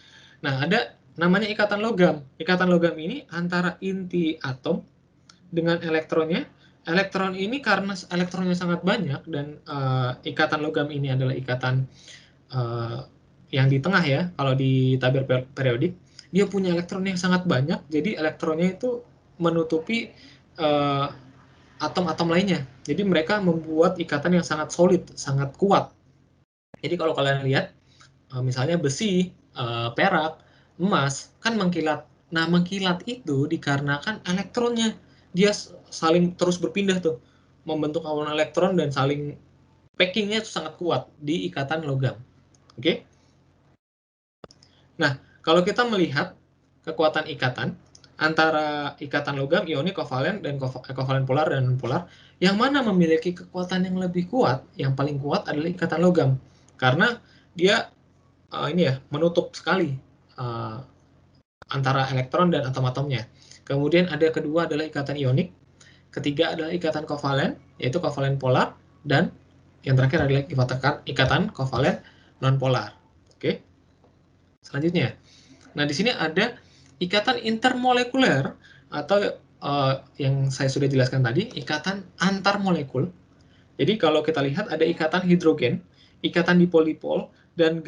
Nah, ada namanya ikatan logam. Ikatan logam ini antara inti atom dengan elektronnya. Elektron ini karena elektronnya sangat banyak dan ikatan logam ini adalah ikatan yang di tengah ya, kalau di tabir periodik, dia punya elektron yang sangat banyak, jadi elektronnya itu menutupi atom-atom lainnya. Jadi mereka membuat ikatan yang sangat solid, sangat kuat. Jadi kalau kalian lihat, misalnya besi, perak, emas, kan mengkilat. Nah, mengkilat itu dikarenakan elektronnya. Dia saling terus berpindah tuh, membentuk awan elektron dan saling packingnya itu sangat kuat di ikatan logam. Oke? Nah, Kalau kita melihat kekuatan ikatan antara ikatan logam ionik kovalen dan kovalen polar dan non-polar, yang mana memiliki kekuatan yang lebih kuat, yang paling kuat adalah ikatan logam. Karena dia ini ya, menutup sekali antara elektron dan atom-atomnya. Kemudian ada kedua adalah ikatan ionik, ketiga adalah ikatan kovalen, yaitu kovalen polar, dan yang terakhir adalah ikatan kovalen non-polar. Oke. Selanjutnya, nah di sini ada ikatan intermolekuler atau yang saya sudah jelaskan tadi, ikatan antar molekul. Jadi kalau kita lihat ada ikatan hidrogen, ikatan dipol-dipol, dan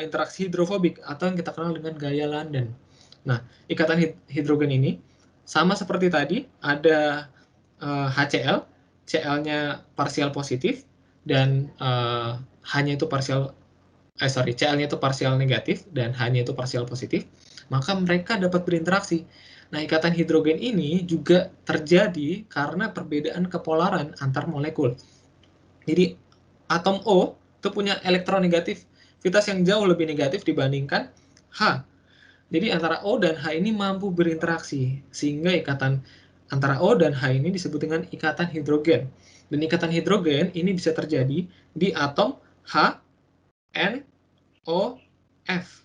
interaksi hidrofobik atau yang kita kenal dengan gaya London. Nah, ikatan hidrogen ini sama seperti tadi, ada HCl, Cl-nya parsial positif, dan H-nya itu Cl-nya itu parsial negatif dan H-nya itu parsial positif, maka mereka dapat berinteraksi. Nah, ikatan hidrogen ini juga terjadi karena perbedaan kepolaran antar molekul. Jadi, atom O itu punya elektronegativitas yang jauh lebih negatif dibandingkan H. Jadi, antara O dan H ini mampu berinteraksi, sehingga ikatan antara O dan H ini disebut dengan ikatan hidrogen. Dan ikatan hidrogen ini bisa terjadi di atom H, N, O, F.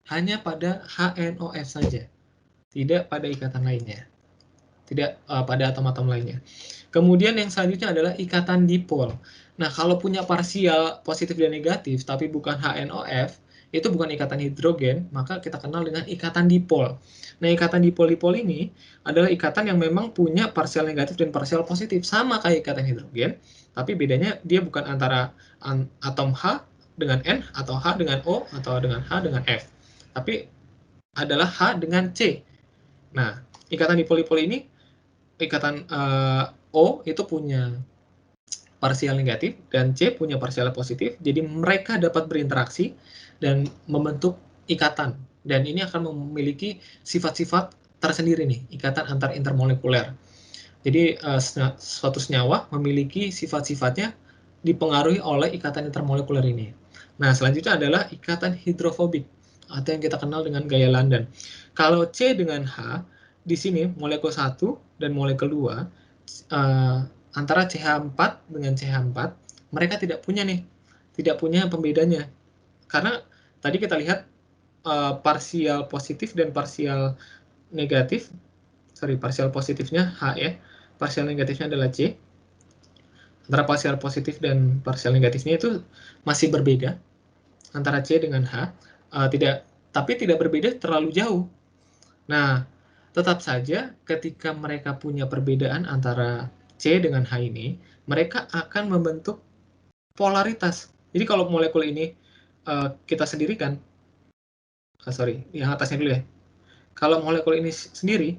Hanya pada HNOF saja, tidak pada ikatan lainnya, tidak pada atom-atom lainnya. Kemudian yang selanjutnya adalah ikatan dipol. Nah, kalau punya parsial positif dan negatif, tapi bukan HNOF, itu bukan ikatan hidrogen, maka kita kenal dengan ikatan dipol. Nah, ikatan dipol-dipol ini adalah ikatan yang memang punya parsial negatif dan parsial positif, sama kayak ikatan hidrogen, tapi bedanya dia bukan antara atom H dengan N, atau H dengan O, atau dengan H dengan F, tapi adalah H dengan C. Nah, ikatan dipol-dipol ini, ikatan O itu punya parsial negatif dan C punya parsial positif, jadi mereka dapat berinteraksi dan membentuk ikatan, dan ini akan memiliki sifat-sifat tersendiri nih, ikatan antar intermolekuler. Jadi suatu senyawa memiliki sifat-sifatnya dipengaruhi oleh ikatan intermolekuler ini. Nah, selanjutnya adalah ikatan hidrofobik atau yang kita kenal dengan gaya London. Kalau C dengan H, di sini molekul 1 dan molekul 2 antara CH4 dengan CH4, mereka tidak punya pembedanya. Karena tadi kita lihat parsial positif dan parsial negatif, parsial positifnya H ya, parsial negatifnya adalah C. Antara parsial positif dan parsial negatifnya itu masih berbeda antara C dengan H, tapi tidak berbeda terlalu jauh. Nah, tetap saja ketika mereka punya perbedaan antara C dengan H ini, mereka akan membentuk polaritas. Jadi kalau molekul ini kita sendirikan, yang atasnya dulu ya. Kalau molekul ini sendiri,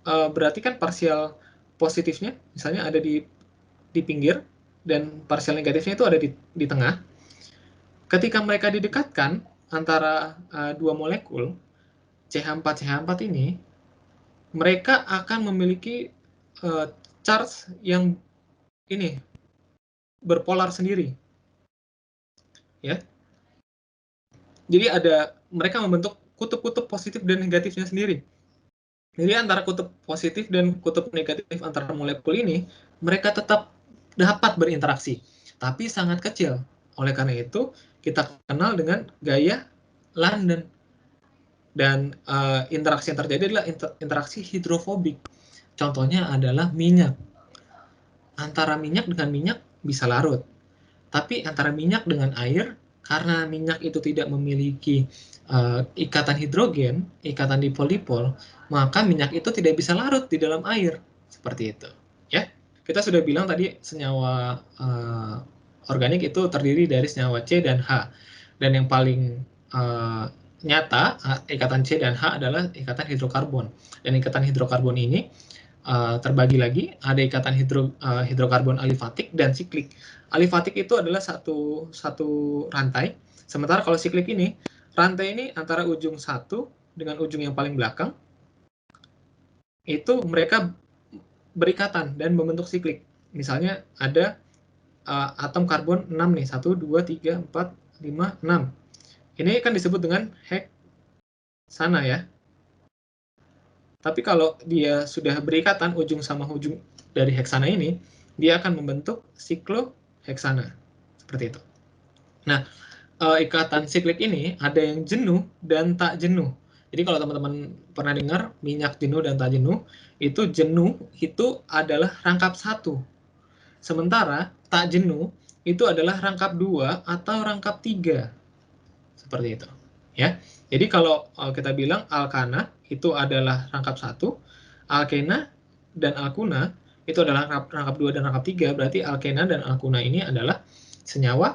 berarti kan parsial positifnya misalnya ada di pinggir, dan parsial negatifnya itu ada di tengah. Ketika mereka didekatkan antara dua molekul, CH4 ini, mereka akan memiliki charge yang ini berpolar sendiri, ya. Jadi mereka membentuk kutub-kutub positif dan negatifnya sendiri. Jadi antara kutub positif dan kutub negatif antara molekul ini, mereka tetap dapat berinteraksi, tapi sangat kecil. Oleh karena itu, kita kenal dengan gaya London. Dan interaksi yang terjadi adalah interaksi hidrofobik. Contohnya adalah minyak. Antara minyak dengan minyak bisa larut. Tapi antara minyak dengan air, karena minyak itu tidak memiliki ikatan hidrogen, ikatan dipol-dipol, maka minyak itu tidak bisa larut di dalam air. Seperti itu. Ya, kita sudah bilang tadi senyawa organik itu terdiri dari senyawa C dan H. Dan yang paling nyata, ikatan C dan H adalah ikatan hidrokarbon. Dan ikatan hidrokarbon ini terbagi lagi, ada ikatan hidrokarbon alifatik dan siklik. Alifatik itu adalah satu rantai, sementara kalau siklik ini, rantai ini antara ujung satu dengan ujung yang paling belakang, itu mereka berikatan dan membentuk siklik. Misalnya ada atom karbon 6 nih, 1, 2, 3, 4, 5, 6. Ini kan disebut dengan sana ya. Tapi kalau dia sudah berikatan ujung sama ujung dari heksana ini, dia akan membentuk sikloheksana. Seperti itu. Nah, ikatan siklik ini ada yang jenuh dan tak jenuh. Jadi kalau teman-teman pernah dengar minyak jenuh dan tak jenuh, itu jenuh itu adalah rangkap 1. Sementara tak jenuh itu adalah rangkap 2 atau rangkap 3. Seperti itu. Ya. Jadi kalau kita bilang alkana itu adalah rangkap 1, alkena dan alkuna itu adalah rangkap 2 dan rangkap 3, berarti alkena dan alkuna ini adalah senyawa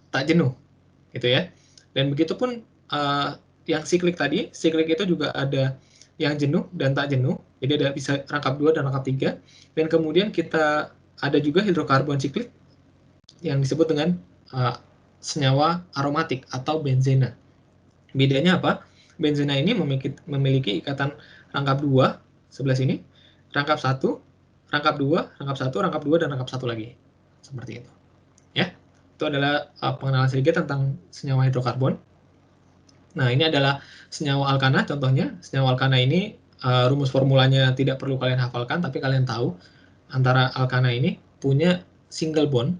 tak jenuh. Gitu ya. Dan begitupun yang siklik tadi, siklik itu juga ada yang jenuh dan tak jenuh. Jadi ada bisa rangkap 2 dan rangkap 3. Dan kemudian kita ada juga hidrokarbon siklik yang disebut dengan senyawa aromatik atau benzena. Bedanya apa? Benzena ini memiliki ikatan rangkap 2 sebelah sini, rangkap 1, rangkap 2, rangkap 1, rangkap 2, dan rangkap 1 lagi. Seperti itu. Ya. Itu adalah pengenalan sedikit tentang senyawa hidrokarbon. Nah, ini adalah senyawa alkana contohnya. Senyawa alkana ini rumus formulanya tidak perlu kalian hafalkan, tapi kalian tahu antara alkana ini punya single bond.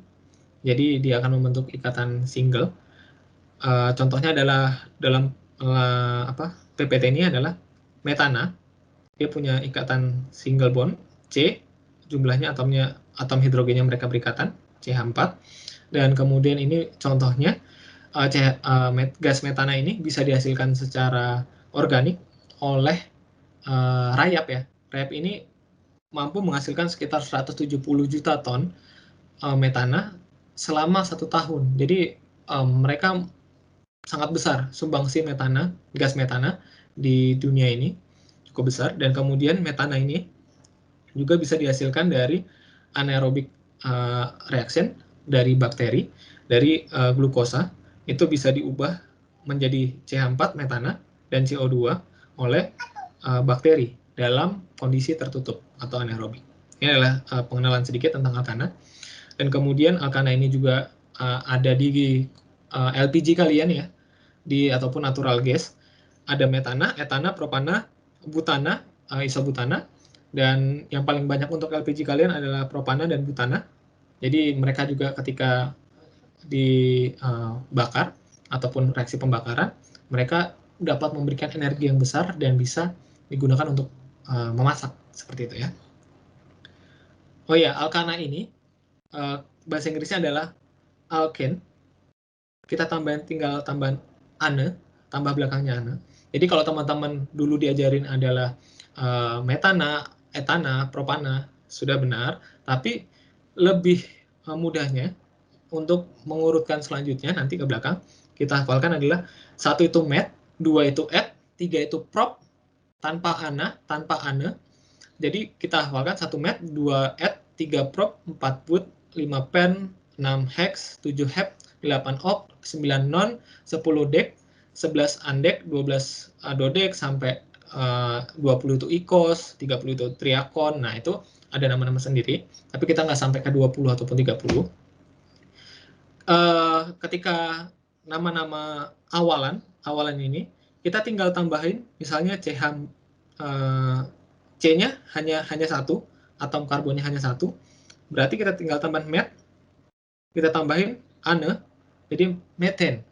Jadi dia akan membentuk ikatan single. Contohnya adalah dalam PPT ini adalah metana. Dia punya ikatan single bond C, jumlahnya atom hidrogennya mereka berikatan CH4. Dan kemudian ini contohnya gas metana ini bisa dihasilkan secara organik oleh rayap ya. Rayap ini mampu menghasilkan sekitar 170 juta ton metana selama 1 tahun. Jadi mereka sangat besar sumbangsi metana, gas metana di dunia ini cukup besar. Dan kemudian metana ini juga bisa dihasilkan dari anaerobic reaction dari bakteri, dari glukosa. Itu bisa diubah menjadi CH4 metana dan CO2 oleh bakteri dalam kondisi tertutup atau anaerobik. Ini adalah pengenalan sedikit tentang alkana. Dan kemudian alkana ini juga ada di LPG kalian ya, ataupun natural gas. Ada metana, etana, propana, butana, isobutana. Dan yang paling banyak untuk LPG kalian adalah propana dan butana. Jadi mereka juga ketika dibakar ataupun reaksi pembakaran, mereka dapat memberikan energi yang besar dan bisa digunakan untuk memasak seperti itu ya. Oh ya, alkana ini bahasa Inggrisnya adalah alkane. Kita tinggal tambahan ane, tambah belakangnya ane. Jadi kalau teman-teman dulu diajarin adalah metana, etana, propana, sudah benar. Tapi lebih mudahnya untuk mengurutkan selanjutnya nanti ke belakang, kita hafalkan adalah 1 itu met, 2 itu et, 3 itu prop, tanpa ana, tanpa ane. Jadi kita hafalkan 1 met, 2 et, 3 prop, 4 but, 5 pen, 6 hex, 7 hep, 8 oct, 9 non, 10 dek, 11 andek, 12 dodek, sampai 20 itu ikos, 30 itu triakon. Nah, itu ada nama-nama sendiri, tapi kita nggak sampai ke 20 ataupun 30. Ketika nama-nama awalan ini, kita tinggal tambahin, misalnya CH, C-nya hanya 1, atom karbonnya hanya 1, berarti kita tinggal tambah met, kita tambahin ane, jadi meten.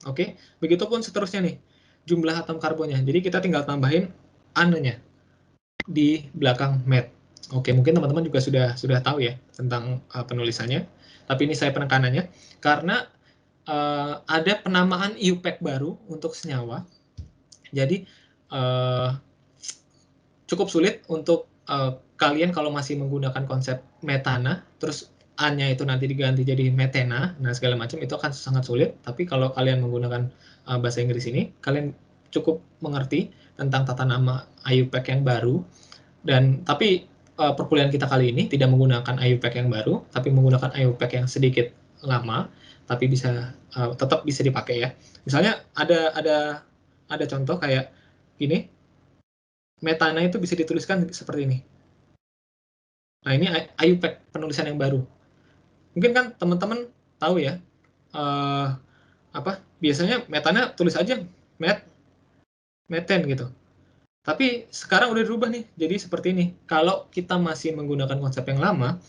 Oke, begitupun seterusnya nih, jumlah atom karbonnya. Jadi kita tinggal tambahin ane-nya di belakang met. Oke, mungkin teman-teman juga sudah tahu ya tentang penulisannya. Tapi ini saya penekanannya karena ada penamaan IUPAC baru untuk senyawa. Jadi cukup sulit untuk kalian kalau masih menggunakan konsep metana, terus A-nya itu nanti diganti jadi metena, nah segala macam itu akan sangat sulit. Tapi kalau kalian menggunakan bahasa Inggris ini, kalian cukup mengerti tentang tata nama IUPAC yang baru. Dan tapi perkuliahan kita kali ini tidak menggunakan IUPAC yang baru, tapi menggunakan IUPAC yang sedikit lama, tapi bisa tetap bisa dipakai ya. Misalnya ada contoh kayak gini, metana itu bisa dituliskan seperti ini. Nah, ini IUPAC penulisan yang baru. Mungkin kan teman-teman tahu ya, biasanya metana tulis aja met, meten gitu. Tapi sekarang udah dirubah nih, jadi seperti ini. Kalau kita masih menggunakan konsep yang lama,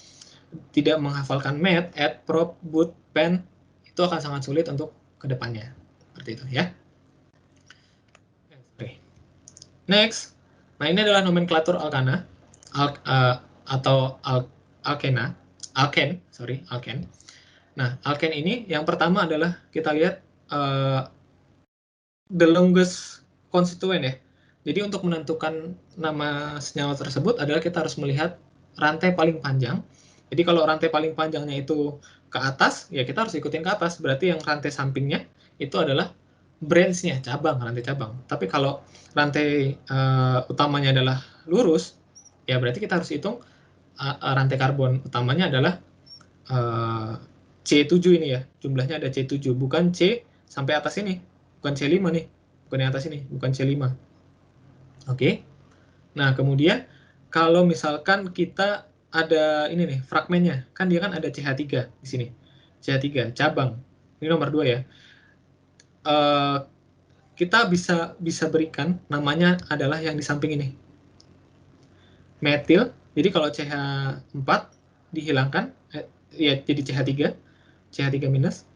tidak menghafalkan met, add, prop, boot, pen, itu akan sangat sulit untuk kedepannya. Seperti itu ya. Next, nah ini adalah nomenklatur alkana, atau alkena, alken. Nah, alken ini yang pertama adalah kita lihat the longest constituent ya. Jadi untuk menentukan nama senyawa tersebut adalah kita harus melihat rantai paling panjang. Jadi kalau rantai paling panjangnya itu ke atas, ya kita harus ikutin ke atas. Berarti yang rantai sampingnya itu adalah branch-nya, cabang, rantai cabang. Tapi kalau rantai utamanya adalah lurus, ya berarti kita harus hitung rantai karbon utamanya adalah C7 ini ya. Jumlahnya ada C7, bukan C sampai atas ini. Bukan C5 nih, bukan yang atas ini, bukan C5. Oke. Nah, kemudian kalau misalkan kita ada ini nih, fragmennya, kan dia kan ada CH3 di sini. CH3, cabang. Ini nomor 2 ya. Kita bisa berikan namanya adalah yang di samping ini. Metil. Jadi kalau CH4 dihilangkan, ya jadi CH3. CH3 minus.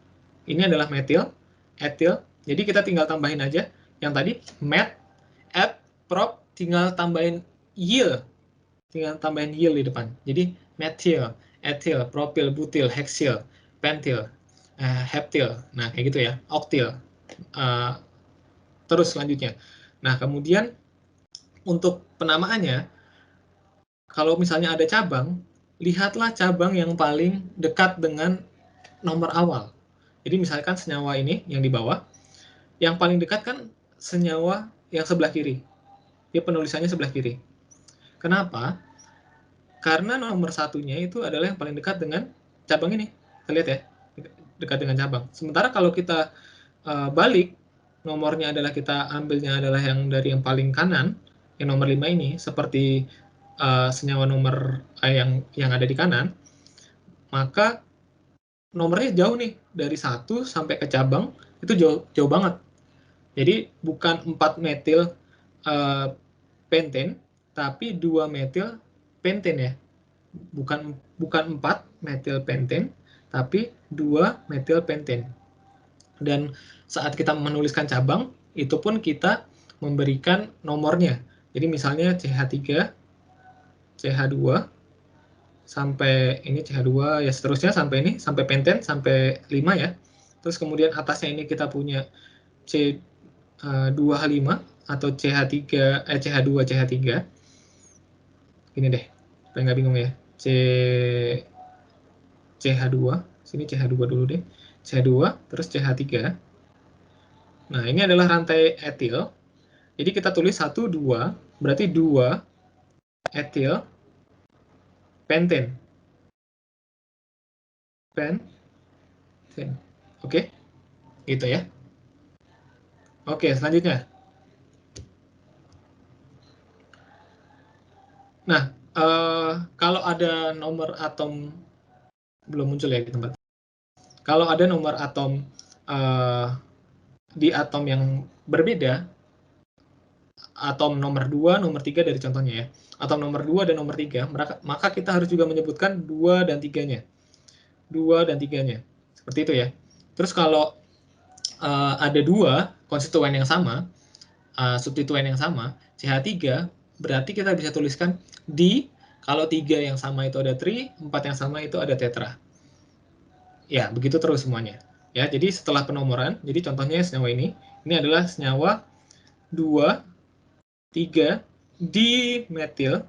Ini adalah metil, etil. Jadi kita tinggal tambahin aja yang tadi met, add, prop, tinggal tambahin yil. Tinggal tambahin yil di depan. Jadi metil, etil, propil, butil, heksil, pentil, heptil. Nah, kayak gitu ya. Oktil. Terus selanjutnya. Nah, kemudian untuk penamaannya, kalau misalnya ada cabang, lihatlah cabang yang paling dekat dengan nomor awal. Jadi misalkan senyawa ini yang di bawah, yang paling dekat kan senyawa yang sebelah kiri. Dia penulisannya sebelah kiri. Kenapa? Karena nomor satunya itu adalah yang paling dekat dengan cabang ini. Kita lihat ya, dekat dengan cabang. Sementara kalau kita balik, nomornya adalah kita ambilnya adalah yang dari yang paling kanan, yang nomor 5 ini, seperti senyawa nomor yang ada di kanan, maka nomornya jauh nih, dari 1 sampai ke cabang, itu jauh banget. Jadi bukan 4 metil penten, tapi 2 metil penten ya. Bukan 4 metil penten, tapi 2 metil penten. Dan saat kita menuliskan cabang, itu pun kita memberikan nomornya. Jadi misalnya CH3, CH2, sampai ini CH2 ya seterusnya sampai ini, sampai penten, sampai 5 ya. Terus kemudian atasnya ini kita punya C2H5 atau CH3 CH2 CH3. Gini deh, supaya nggak bingung ya. CH2, sini CH2 dulu deh. CH2 terus CH3. Nah, ini adalah rantai etil. Jadi kita tulis 1 2, berarti 2 etil penten. Penten. Oke. Gitu ya. Oke, selanjutnya. Nah, kalau ada nomor atom belum muncul ya di tempat. Kalau ada nomor atom di atom yang berbeda, atom nomor 2, nomor 3 dari contohnya ya. Atom nomor 2 dan nomor 3, maka kita harus juga menyebutkan 2 dan 3-nya. 2 dan 3-nya. Seperti itu ya. Terus kalau ada 2 konstituen yang sama, substituen yang sama, CH3, berarti kita bisa tuliskan di, kalau 3 yang sama itu ada tri, 4 yang sama itu ada tetra. Ya, begitu terus semuanya. Ya, jadi setelah penomoran, jadi contohnya senyawa ini adalah senyawa 2, 3 di metil,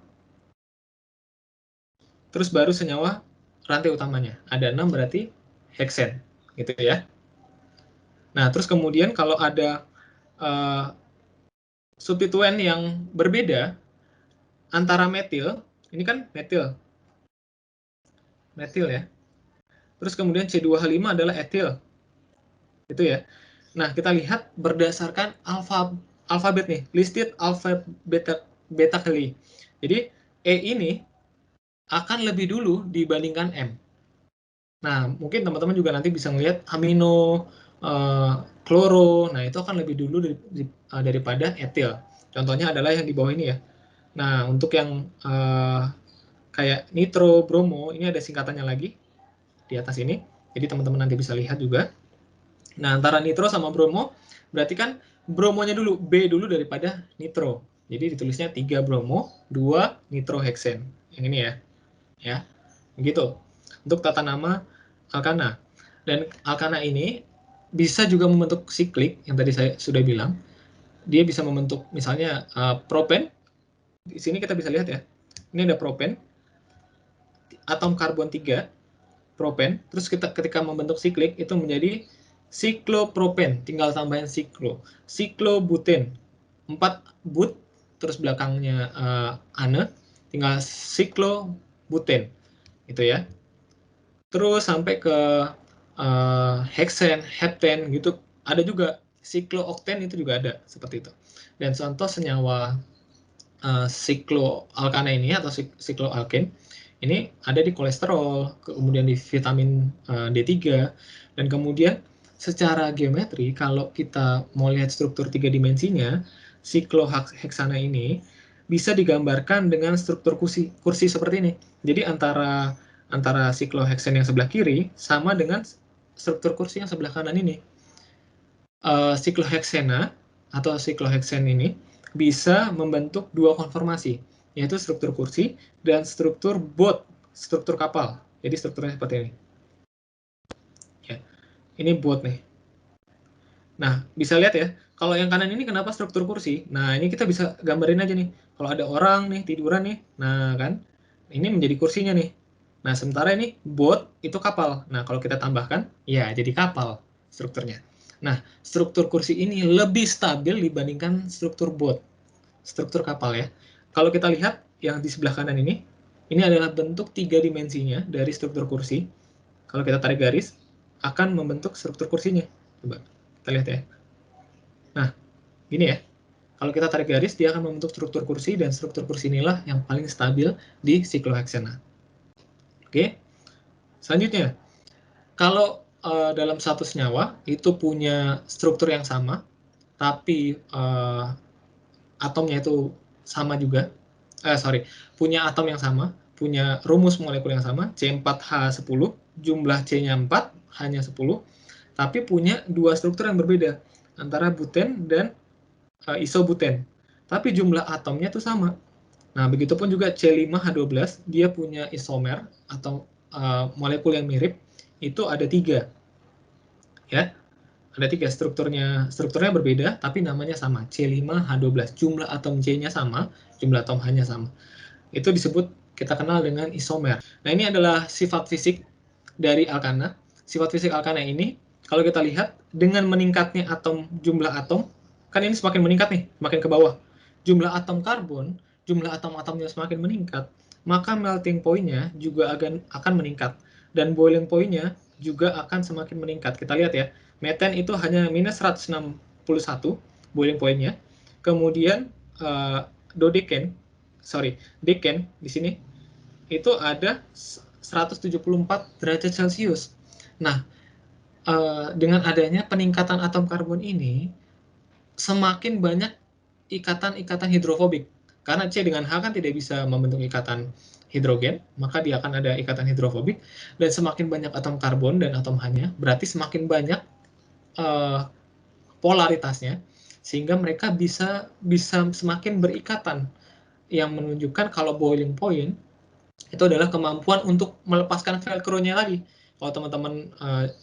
terus baru senyawa rantai utamanya. Ada 6 berarti heksen, gitu ya. Nah, terus kemudian kalau ada substituen yang berbeda antara metil, ini kan metil ya. Terus kemudian C2H5 adalah etil, gitu ya. Nah, kita lihat berdasarkan alfabet nih, listed alphabetically. Jadi E ini akan lebih dulu dibandingkan M. Nah, mungkin teman-teman juga nanti bisa melihat amino kloro. Nah, itu akan lebih dulu daripada etil. Contohnya adalah yang di bawah ini ya. Nah, untuk yang kayak nitro, bromo, ini ada singkatannya lagi di atas ini. Jadi teman-teman nanti bisa lihat juga. Nah, antara nitro sama bromo, berarti kan bromonya dulu, B dulu daripada nitro. Jadi ditulisnya 3 bromo, 2 nitroheksen. Yang ini ya. Ya, begitu. Untuk tata nama alkana. Dan alkana ini bisa juga membentuk siklik, yang tadi saya sudah bilang. Dia bisa membentuk misalnya propen. Di sini kita bisa lihat ya. Ini ada propen, atom karbon 3, propen. Terus ketika membentuk siklik, itu menjadi siklopropen, tinggal tambahin siklo. Siklobuten, 4 but, terus belakangnya ane, tinggal siklobuten, gitu ya. Terus sampai ke heksen, hepten, gitu. Ada juga siklookten, itu juga ada, seperti itu. Dan contoh senyawa sikloalkana ini atau sikloalken ini ada di kolesterol, kemudian di vitamin D3, dan kemudian secara geometri kalau kita mau lihat struktur 3 dimensinya, sikloheksana ini bisa digambarkan dengan struktur kursi seperti ini. Jadi antara sikloheksan yang sebelah kiri sama dengan struktur kursi yang sebelah kanan ini. Sikloheksana atau sikloheksen ini bisa membentuk dua konformasi, yaitu struktur kursi dan struktur boat, struktur kapal. Jadi strukturnya seperti ini. Ya, ini boat nih. Nah, bisa lihat ya, kalau yang kanan ini kenapa struktur kursi? Nah, ini kita bisa gambarin aja nih. Kalau ada orang nih, tiduran nih, nah kan, ini menjadi kursinya nih. Nah, sementara ini boat itu kapal. Nah, kalau kita tambahkan, ya jadi kapal strukturnya. Nah, struktur kursi ini lebih stabil dibandingkan struktur boat, struktur kapal ya. Kalau kita lihat yang di sebelah kanan ini adalah bentuk 3 dimensinya dari struktur kursi. Kalau kita tarik garis, akan membentuk struktur kursinya. Coba kita lihat ya. Nah, gini ya. Kalau kita tarik garis, dia akan membentuk struktur kursi, dan struktur kursi inilah yang paling stabil di sikloheksana. Oke, selanjutnya, kalau dalam satu senyawa itu punya struktur yang sama, tapi atomnya itu sama juga, punya atom yang sama, punya rumus molekul yang sama, C4H10, jumlah C-nya 4, H-nya 10, tapi punya dua struktur yang berbeda, antara buten dan isobuten. Tapi jumlah atomnya itu sama. Nah, begitupun juga C5H12, dia punya isomer atau molekul yang mirip, itu ada 3. Ya, ada 3 strukturnya berbeda, tapi namanya sama, C5H12. Jumlah atom C-nya sama, jumlah atom H-nya sama. Itu disebut, kita kenal dengan isomer. Nah, ini adalah sifat fisik dari alkana. Sifat fisik alkana ini, kalau kita lihat, dengan meningkatnya jumlah atom, kan ini semakin meningkat nih, semakin ke bawah. Jumlah atom karbon, jumlah atom-atomnya semakin meningkat, maka melting point-nya juga akan meningkat. Dan boiling point-nya juga akan semakin meningkat. Kita lihat ya, meten itu hanya minus 161 boiling point-nya. Kemudian deken di sini itu ada 174 derajat Celcius. Nah, dengan adanya peningkatan atom karbon ini, semakin banyak ikatan-ikatan hidrofobik. Karena C dengan H kan tidak bisa membentuk ikatan hidrogen, maka dia akan ada ikatan hidrofobik, dan semakin banyak atom karbon dan atom H-nya, berarti semakin banyak polaritasnya, sehingga mereka bisa semakin berikatan, yang menunjukkan kalau boiling point itu adalah kemampuan untuk melepaskan velcro-nya lagi. Kalau teman-teman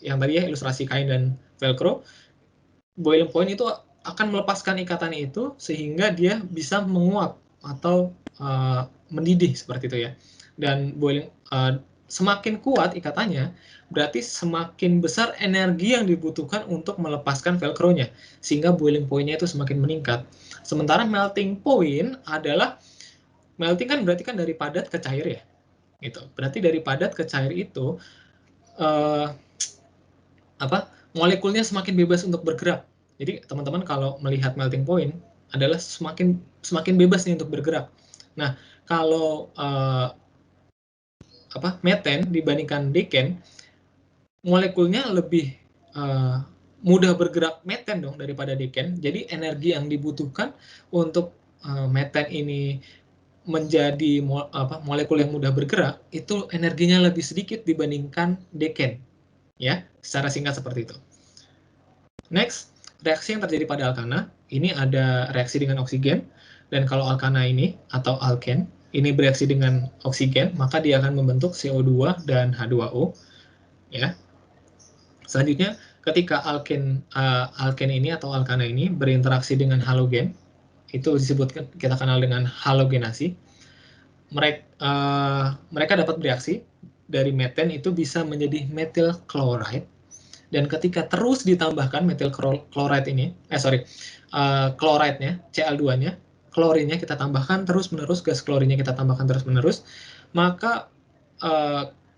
yang tadi ya ilustrasi kain dan velcro, boiling point itu akan melepaskan ikatan itu sehingga dia bisa menguap atau mendidih seperti itu ya. Dan semakin kuat ikatannya, berarti semakin besar energi yang dibutuhkan untuk melepaskan velcro-nya, sehingga boiling point-nya itu semakin meningkat. Sementara melting point adalah, melting kan berarti kan dari padat ke cair ya, gitu. Berarti dari padat ke cair itu molekulnya semakin bebas untuk bergerak. Jadi teman-teman kalau melihat melting point adalah semakin bebas nih untuk bergerak. Nah, kalau meten dibandingkan deken, molekulnya lebih mudah bergerak meten dong daripada deken. Jadi energi yang dibutuhkan untuk meten ini menjadi molekul yang mudah bergerak, itu energinya lebih sedikit dibandingkan deken. Ya, secara singkat seperti itu. Next, reaksi yang terjadi pada alkana, ini ada reaksi dengan oksigen, dan kalau alkana ini, atau alken, ini bereaksi dengan oksigen, maka dia akan membentuk CO2 dan H2O. Ya. Selanjutnya, ketika alken ini atau alkana ini berinteraksi dengan halogen, itu disebutkan, kita kenal dengan halogenasi. Mereka dapat bereaksi dari meten itu bisa menjadi methyl chloride, dan ketika terus ditambahkan methyl chloride ini, chloride-nya, Cl2-nya, klorinnya kita tambahkan terus-menerus, gas klorinnya kita tambahkan terus-menerus, maka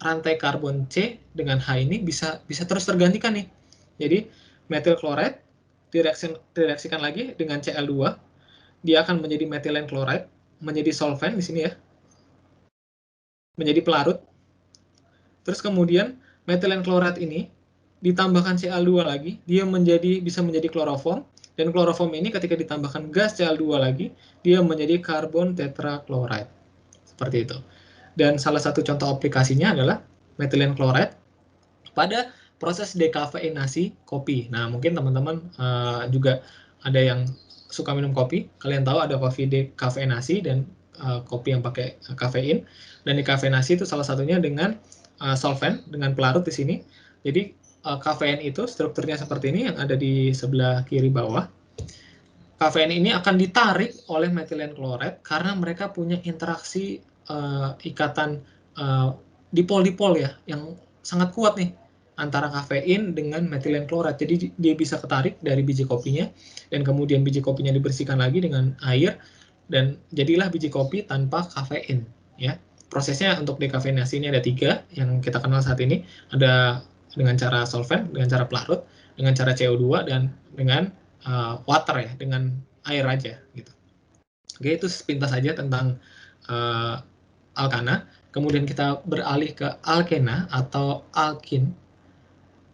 rantai karbon C dengan H ini bisa terus tergantikan nih. Jadi methyl chloride direaksikan lagi dengan Cl2, dia akan menjadi methylene chloride, menjadi solvent di sini ya, menjadi pelarut. Terus kemudian methylene chloride ini ditambahkan Cl2 lagi, dia bisa menjadi kloroform, dan kloroform ini ketika ditambahkan gas Cl2 lagi, dia menjadi karbon tetrachloride. Seperti itu. Dan salah satu contoh aplikasinya adalah methylene chloride pada proses dekafeinasi kopi. Nah, mungkin teman-teman juga ada yang suka minum kopi. Kalian tahu ada kopi dekafeinasi dan kopi yang pakai kafein. Dan dekafeinasi itu salah satunya dengan solvent, dengan pelarut di sini. Jadi kafein itu strukturnya seperti ini yang ada di sebelah kiri bawah. Kafein ini akan ditarik oleh methylene chloride karena mereka punya interaksi ikatan dipol-dipol ya, yang sangat kuat nih antara kafein dengan methylene chloride. Jadi dia bisa ketarik dari biji kopinya, dan kemudian biji kopinya dibersihkan lagi dengan air, dan jadilah biji kopi tanpa kafein. Ya, prosesnya untuk dekafeinasi ini ada 3 yang kita kenal saat ini. Ada dengan cara solvent, dengan cara pelarut, dengan cara CO2, dan dengan water ya, dengan air aja gitu. Oke, itu sepintas saja tentang alkana. Kemudian kita beralih ke alkena atau alkin.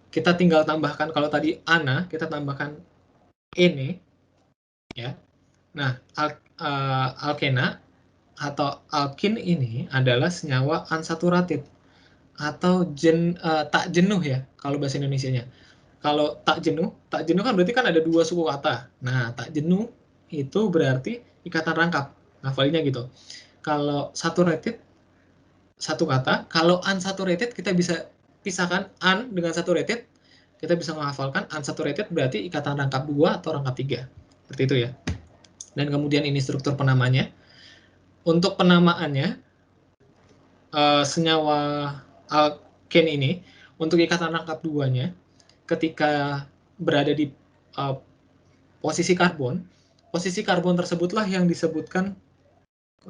Kita tinggal tambahkan, kalau tadi ana, kita tambahkan ene ya. Nah, alkena atau alkin ini adalah senyawa unsaturated atau tak jenuh ya kalau bahasa Indonesianya. Kalau tak jenuh kan berarti kan ada 2 suku kata. Nah, tak jenuh itu berarti ikatan rangkap. Ngafalinnya gitu. Kalau saturated, satu kata. Kalau unsaturated, kita bisa pisahkan un dengan saturated. Kita bisa menghafalkan unsaturated berarti ikatan rangkap 2 atau rangkap 3. Seperti itu ya. Dan kemudian ini struktur penamanya. Untuk penamaannya, senyawa alken ini, untuk ikatan rangkap 2-nya, ketika berada di posisi karbon tersebutlah yang disebutkan,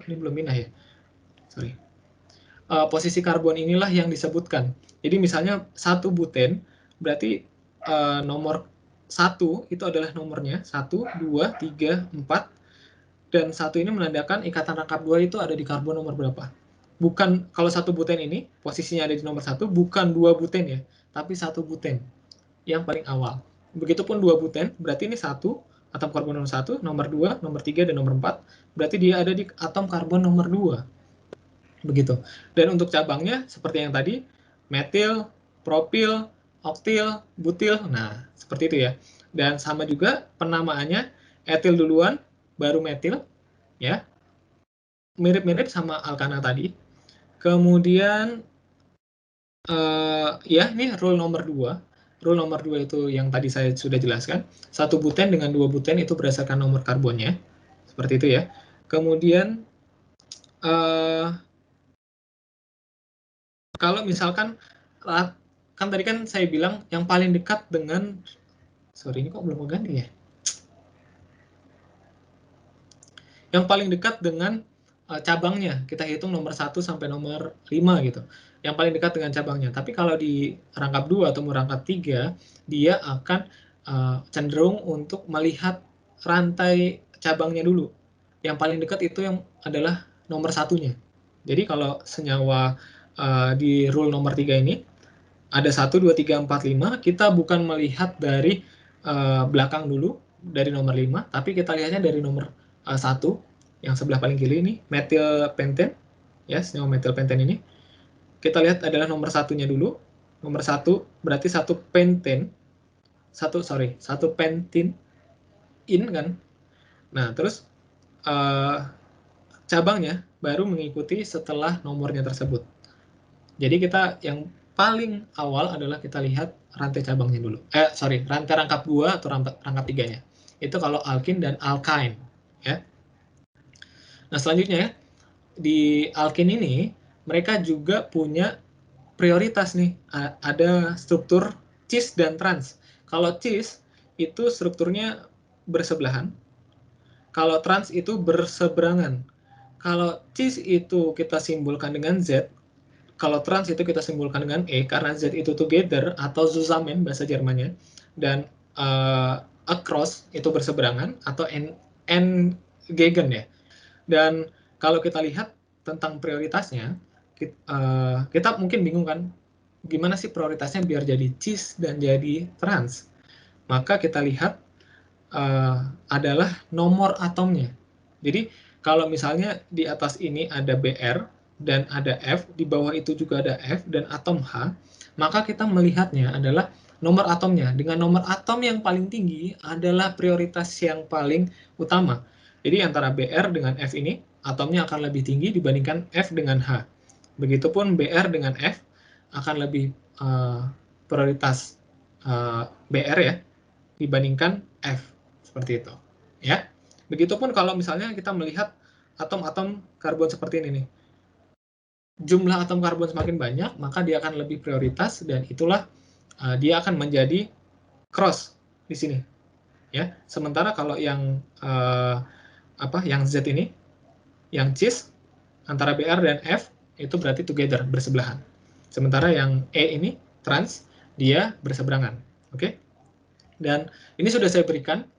ini belum minah ya, sorry. Posisi karbon inilah yang disebutkan. Jadi misalnya 1 buten, berarti nomor 1 itu adalah nomornya, 1, 2, 3, 4, dan 1 ini menandakan ikatan rangkap 2 itu ada di karbon nomor berapa. Bukan, kalau 1 buten ini, posisinya ada di nomor 1, bukan 2 buten ya, tapi 1 buten yang paling awal. Begitupun 2 buten, berarti ini 1, atom karbon nomor 1, nomor 2, nomor 3, dan nomor 4, berarti dia ada di atom karbon nomor 2. Begitu. Dan untuk cabangnya, seperti yang tadi, metil, propil, oktil, butil, nah seperti itu ya. Dan sama juga penamaannya, etil duluan, baru metil, ya. Mirip-mirip sama alkana tadi. Kemudian, ya ini rule nomor 2. Rule nomor 2 itu yang tadi saya sudah jelaskan. 1 buten dengan 2 buten itu berdasarkan nomor karbonnya. Seperti itu ya. Kemudian, kalau misalkan, kan tadi kan saya bilang yang paling dekat dengan, sorry ini kok belum ganti ya. Yang paling dekat dengan cabangnya, kita hitung nomor 1 sampai nomor 5 gitu. Yang paling dekat dengan cabangnya. Tapi kalau di rangkap 2 atau rangkap 3, dia akan cenderung untuk melihat rantai cabangnya dulu. Yang paling dekat itu yang adalah nomor 1-nya. Jadi kalau senyawa di rule nomor 3 ini, ada 1, 2, 3, 4, 5, kita bukan melihat dari belakang dulu, dari nomor 5, tapi kita lihatnya dari nomor 1, yang sebelah paling kiri ini, metilpentane, ya, senyawa metilpentane ini. Kita lihat adalah nomor satunya dulu. Nomor 1 berarti satu pentane, satu pentin in kan. Nah, terus cabangnya baru mengikuti setelah nomornya tersebut. Jadi kita yang paling awal adalah kita lihat rantai cabangnya dulu. Rantai rangkap 2 atau rangkap 3-nya. Itu kalau alkin dan alkyne, ya. Nah, selanjutnya di alkin ini mereka juga punya prioritas nih. Ada struktur cis dan trans. Kalau cis itu strukturnya bersebelahan. Kalau trans itu berseberangan. Kalau cis itu kita simbolkan dengan Z, kalau trans itu kita simbolkan dengan E, karena Z itu together atau zusammen bahasa Jermannya, dan across itu berseberangan atau entgegen ya. Dan kalau kita lihat tentang prioritasnya, kita mungkin bingung kan, gimana sih prioritasnya biar jadi cis dan jadi trans? Maka kita lihat adalah nomor atomnya. Jadi kalau misalnya di atas ini ada Br dan ada F, di bawah itu juga ada F dan atom H, maka kita melihatnya adalah nomor atomnya. Dengan nomor atom yang paling tinggi adalah prioritas yang paling utama. Jadi antara Br dengan F ini, atomnya akan lebih tinggi dibandingkan F dengan H. Begitupun Br dengan F akan lebih prioritas Br ya, dibandingkan F. Seperti itu. Ya. Begitupun kalau misalnya kita melihat atom-atom karbon seperti ini nih. Jumlah atom karbon semakin banyak, maka dia akan lebih prioritas dan itulah dia akan menjadi cross di sini. Ya. Sementara kalau yang yang Z ini, yang cis antara Br dan F itu berarti together, bersebelahan. Sementara yang E ini trans, dia berseberangan. Oke? Dan ini sudah saya berikan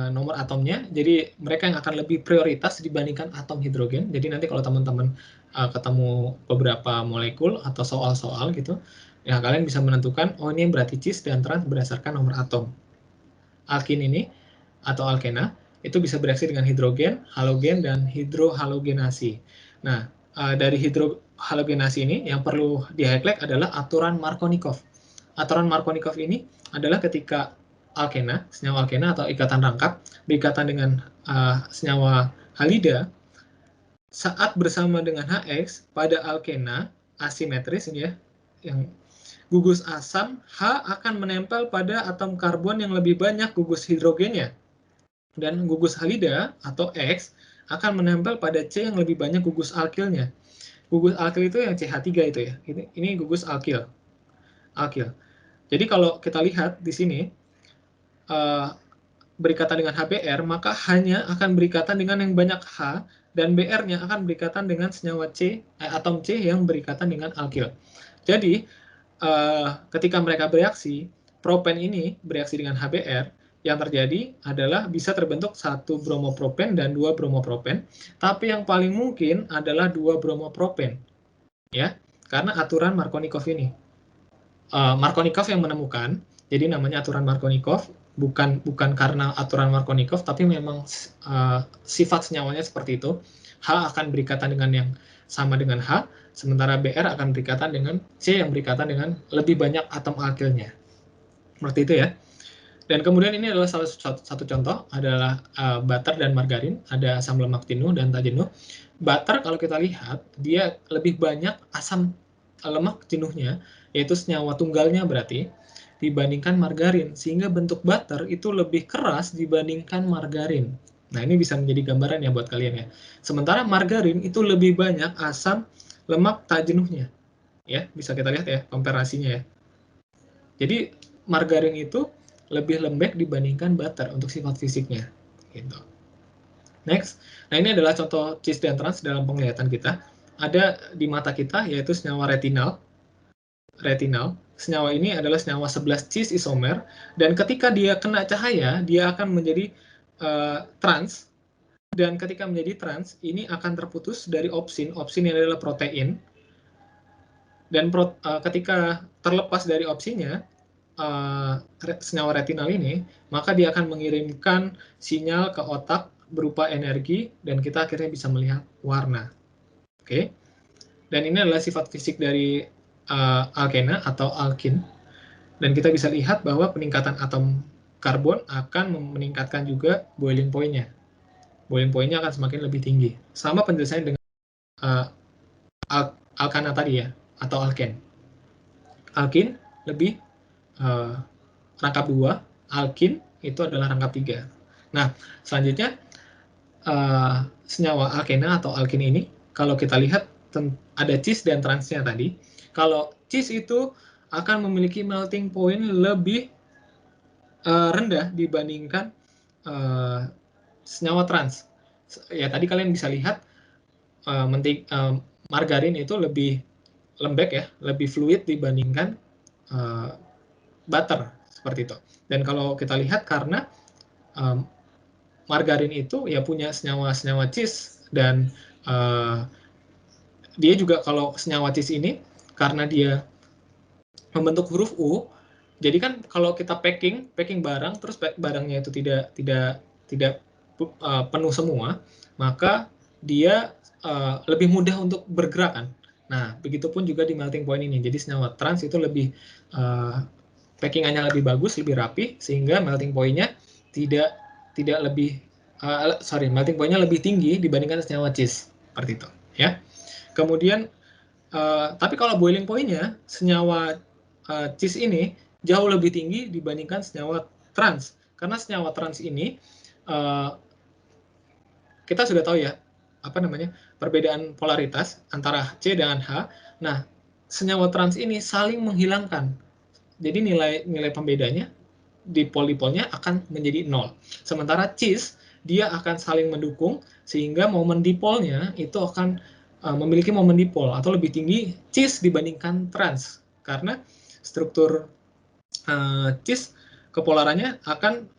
nomor atomnya, jadi mereka yang akan lebih prioritas dibandingkan atom hidrogen. Jadi nanti kalau teman-teman ketemu beberapa molekul atau soal-soal gitu, ya kalian bisa menentukan, oh ini berarti cis dan trans berdasarkan nomor atom. Alkin ini, atau alkena, itu bisa bereaksi dengan hidrogen, halogen, dan hidrohalogenasi. Nah, dari hidrohalogenasi ini, yang perlu di-highlight adalah aturan Markovnikov. Aturan Markovnikov ini adalah ketika alkena, senyawa alkena atau ikatan rangkap, berikatan dengan senyawa halida, saat bersama dengan HX, pada alkena, asimetris ini ya, yang gugus asam, H akan menempel pada atom karbon yang lebih banyak gugus hidrogennya. Dan gugus halida, atau X, akan menempel pada C yang lebih banyak gugus alkilnya. Gugus alkil itu yang CH3 itu ya, ini gugus alkil. Jadi kalau kita lihat di sini, berikatan dengan HBr, maka H-nya akan berikatan dengan yang banyak H, dan Br-nya akan berikatan dengan senyawa atom C yang berikatan dengan alkil. Jadi, ketika mereka bereaksi, propen ini bereaksi dengan HBr, yang terjadi adalah bisa terbentuk 1 bromopropen dan 2 bromopropen, tapi yang paling mungkin adalah 2 bromopropen. Ya, karena aturan Markovnikov ini. Markovnikov yang menemukan, jadi namanya aturan Markovnikov, bukan karena aturan Markovnikov, tapi memang sifat senyawanya seperti itu. H akan berikatan dengan yang sama dengan H, sementara Br akan berikatan dengan C yang berikatan dengan lebih banyak atom alkilnya. Seperti itu ya. Dan kemudian ini adalah salah satu contoh, adalah butter dan margarin, ada asam lemak jenuh dan tak jenuh. Butter kalau kita lihat, dia lebih banyak asam lemak jenuhnya, yaitu senyawa tunggalnya berarti, dibandingkan margarin, sehingga bentuk butter itu lebih keras dibandingkan margarin. Nah, ini bisa menjadi gambaran ya buat kalian ya. Sementara margarin itu lebih banyak asam lemak tak jenuhnya. Ya, bisa kita lihat ya komparasinya ya. Jadi margarin itu lebih lembek dibandingkan butter untuk sifat fisiknya. Gitu. Next, nah ini adalah contoh cis dan trans dalam penglihatan kita. Ada di mata kita yaitu senyawa retinal. Senyawa ini adalah senyawa 11 cis isomer, dan ketika dia kena cahaya, dia akan menjadi trans, dan ketika menjadi trans, ini akan terputus dari opsin. Opsin ini adalah protein. Dan ketika terlepas dari opsinya, senyawa retinal ini, maka dia akan mengirimkan sinyal ke otak berupa energi, dan kita akhirnya bisa melihat warna. Oke, dan ini adalah sifat fisik dari alkena atau alkin, dan kita bisa lihat bahwa peningkatan atom karbon akan meningkatkan juga boiling point-nya. Boiling point-nya akan semakin lebih tinggi. Sama penjelasannya dengan alkana tadi ya, atau alken. Alkin lebih rangkap 2, alkin itu adalah rangkap 3. Nah, selanjutnya senyawa alkena atau alkin ini, kalau kita lihat ada cis dan transnya tadi. Kalau cis itu akan memiliki melting point lebih rendah dibandingkan senyawa trans. Ya tadi kalian bisa lihat margarin itu lebih lembek ya, lebih fluid dibandingkan butter seperti itu. Dan kalau kita lihat karena margarin itu ya punya senyawa-senyawa cis, dan dia juga kalau senyawa cis ini karena dia membentuk huruf U, jadi kan kalau kita packing barang terus barangnya itu tidak penuh semua, maka dia lebih mudah untuk bergerak kan. Nah, begitupun juga di melting point ini. Jadi senyawa trans itu lebih packingannya lebih bagus, lebih rapi, sehingga melting point-nya tidak lebih melting point-nya lebih tinggi dibandingkan senyawa cis seperti itu ya. Kemudian tapi kalau boiling point-nya senyawa cis ini jauh lebih tinggi dibandingkan senyawa trans, karena senyawa trans ini kita sudah tahu ya apa namanya perbedaan polaritas antara C dengan H. Nah, senyawa trans ini saling menghilangkan, jadi nilai pembedanya dipol-dipolnya akan menjadi 0. Sementara cis dia akan saling mendukung sehingga momen dipolnya itu akan memiliki momen dipol atau lebih tinggi cis dibandingkan trans, karena struktur cis kepolarannya akan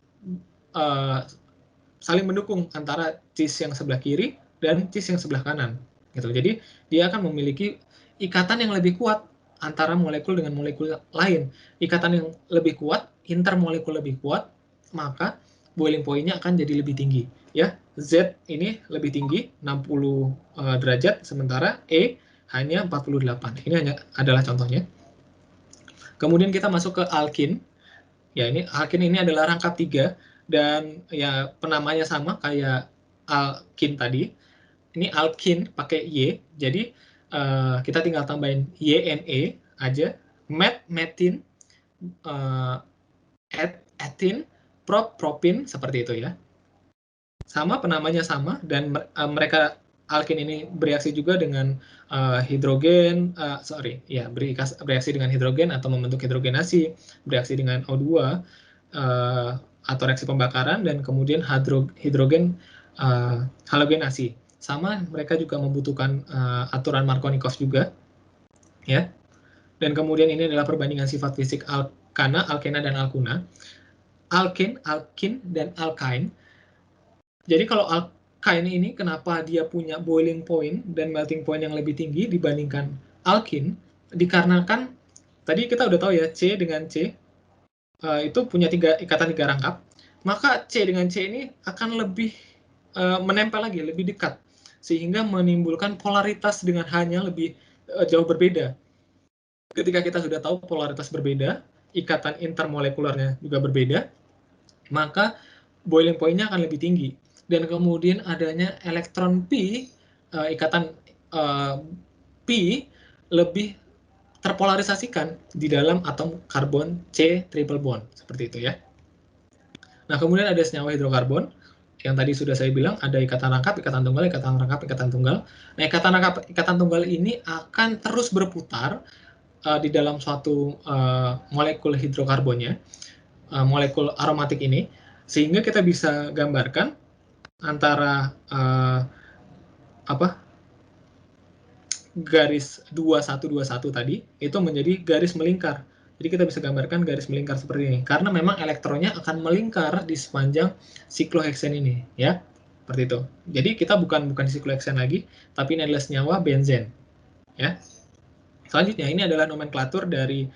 saling mendukung antara cis yang sebelah kiri dan cis yang sebelah kanan gitu. Jadi dia akan memiliki ikatan yang lebih kuat antara molekul dengan molekul lain. Ikatan yang lebih kuat, intermolekul lebih kuat, maka boiling point-nya akan jadi lebih tinggi ya. Z ini lebih tinggi 60 derajat, sementara E hanya 48. Ini hanya adalah contohnya. Kemudian kita masuk ke alkin. Ya, ini alkin ini adalah rangkap 3, dan ya penamanya sama kayak alkin tadi. Ini alkin pakai Y, jadi kita tinggal tambahin YNE aja. Metin, etin, propin, seperti itu ya. Sama, penamanya sama, dan mereka alkin ini bereaksi juga dengan hidrogen, bereaksi dengan hidrogen atau membentuk hidrogenasi, bereaksi dengan O2 atau reaksi pembakaran, dan kemudian hidrogen halogenasi. Sama, mereka juga membutuhkan aturan Markovnikov juga, ya. Dan kemudian ini adalah perbandingan sifat fisik alkana, alkena, dan alkuna. Alkin, dan alkyne. Jadi kalau alkyne ini kenapa dia punya boiling point dan melting point yang lebih tinggi dibandingkan alkin? Dikarenakan tadi kita udah tahu ya, C dengan C itu punya ikatan 3 rangkap. Maka C dengan C ini akan lebih menempel lagi, lebih dekat, sehingga menimbulkan polaritas dengan H-nya lebih jauh berbeda. Ketika kita sudah tahu polaritas berbeda, ikatan intermolekularnya juga berbeda, maka boiling point-nya akan lebih tinggi. Dan kemudian adanya elektron P, ikatan P lebih terpolarisasikan di dalam atom karbon C triple bond, seperti itu ya. Nah, kemudian ada senyawa hidrokarbon, yang tadi sudah saya bilang ada ikatan rangkap, ikatan tunggal, ikatan rangkap, ikatan tunggal. Nah, ikatan rangkap, ikatan tunggal ini akan terus berputar di dalam suatu molekul hidrokarbonnya, molekul aromatik ini, sehingga kita bisa gambarkan antara garis 2121 tadi itu menjadi garis melingkar. Jadi kita bisa gambarkan garis melingkar seperti ini, karena memang elektronnya akan melingkar di sepanjang sikloheksen ini, ya, seperti itu. Jadi kita bukan di sikloheksen lagi, tapi ini adalah senyawa benzen, ya. Selanjutnya, ini adalah nomenklatur dari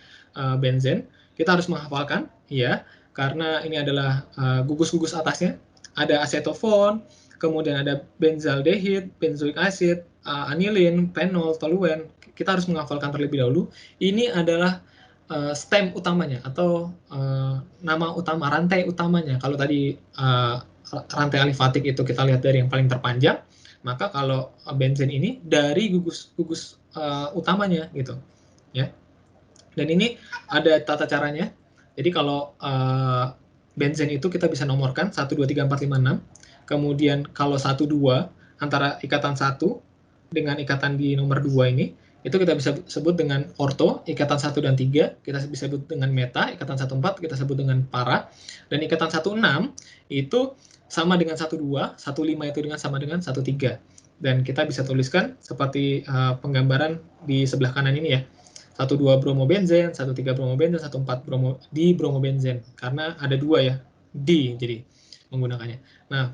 benzen. Kita harus menghafalkan, ya, karena ini adalah gugus-gugus atasnya. Ada asetofon, kemudian ada benzaldehid, benzoic acid, anilin, fenol, toluen. Kita harus menghafalkan terlebih dahulu. Ini adalah stem utamanya atau nama utama, rantai utamanya. Kalau tadi rantai alifatik itu kita lihat dari yang paling terpanjang, maka kalau benzen ini dari gugus-gugus utamanya gitu, ya. Dan ini ada tata caranya. Jadi kalau benzen itu kita bisa nomorkan 1, 2, 3, 4, 5, 6. Kemudian kalau 1, 2 antara ikatan 1 dengan ikatan di nomor 2 ini, itu kita bisa sebut dengan orto, ikatan 1 dan 3, kita bisa sebut dengan meta, ikatan 1, 4, kita sebut dengan para, dan ikatan 1, 6 itu sama dengan 1, 2, 1, 5 itu sama dengan 1, 3. Dan kita bisa tuliskan seperti penggambaran di sebelah kanan ini, ya. 1, 2 bromobenzen, 1, 3 bromobenzen, 1, 4 dibromobenzen. Karena ada 2 ya, di jadi menggunakannya. Nah,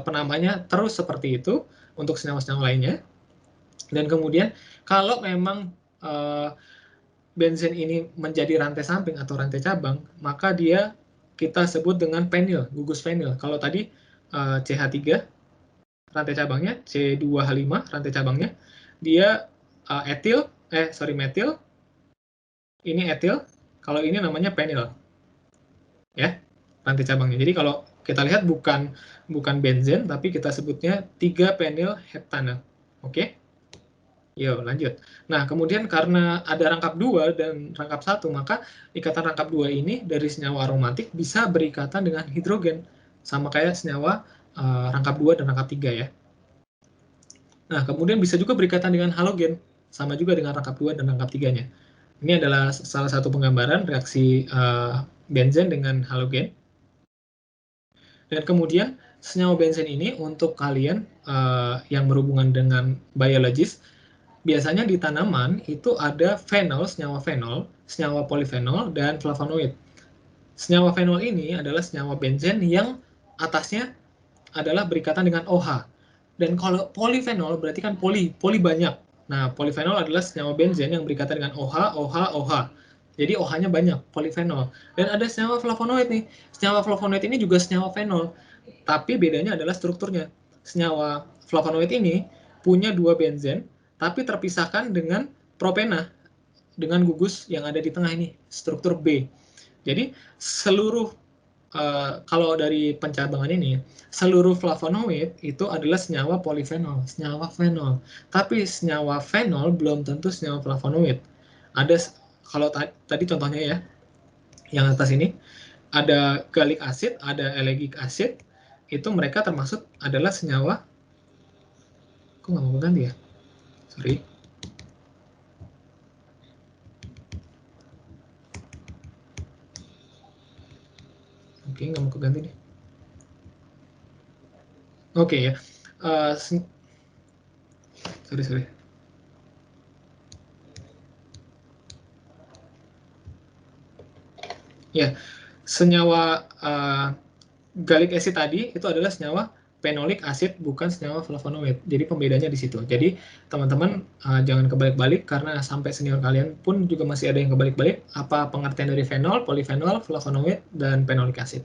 penamanya terus seperti itu untuk senyawa-senyawa lainnya. Dan kemudian kalau memang benzen ini menjadi rantai samping atau rantai cabang, maka dia kita sebut dengan penil, gugus penil. Kalau tadi CH3 rantai cabangnya, C2H5 rantai cabangnya, dia metil, ini etil, kalau ini namanya penil, ya, rantai cabangnya. Jadi kalau kita lihat bukan benzen, tapi kita sebutnya 3-penil heptane. Oke? Yuk, lanjut. Nah, kemudian karena ada rangkap 2 dan rangkap 1, maka ikatan rangkap 2 ini dari senyawa aromatik bisa berikatan dengan hidrogen, sama kayak senyawa rangkap 2 dan rangkap 3, ya. Nah, kemudian bisa juga berikatan dengan halogen, sama juga dengan rangkap 2 dan rangkap 3-nya. Ini adalah salah satu penggambaran reaksi benzen dengan halogen. Dan kemudian senyawa benzen ini untuk kalian yang berhubungan dengan biologis, biasanya di tanaman itu ada fenol, senyawa polifenol, dan flavonoid. Senyawa fenol ini adalah senyawa benzen yang atasnya adalah berikatan dengan OH. Dan kalau polifenol berarti kan poli banyak. Nah, polifenol adalah senyawa benzen yang berikatan dengan OH, OH, OH. Jadi OH-nya banyak, polifenol. Dan ada senyawa flavonoid nih. Senyawa flavonoid ini juga senyawa fenol. Tapi bedanya adalah strukturnya. Senyawa flavonoid ini punya 2 benzen, tapi terpisahkan dengan propena, dengan gugus yang ada di tengah ini, struktur B. Jadi seluruh kalau dari pencabangan ini, seluruh flavonoid itu adalah senyawa polifenol, senyawa fenol. Tapi senyawa fenol belum tentu senyawa flavonoid. Ada, kalau tadi contohnya ya, yang atas ini, ada galic acid, ada ellagic acid, itu mereka termasuk adalah senyawa, kok nggak mau ganti ya? Sorry. Oke, nggak mau keganti nih. Oke, ya. Sorry. Ya, senyawa galic acid tadi itu adalah senyawa phenolic acid, bukan senyawa flavonoid. Jadi pembedanya di situ. Jadi teman-teman jangan kebalik-balik, karena sampai senior kalian pun juga masih ada yang kebalik-balik. Apa pengertian dari fenol, polifenol, flavonoid, dan phenolic acid.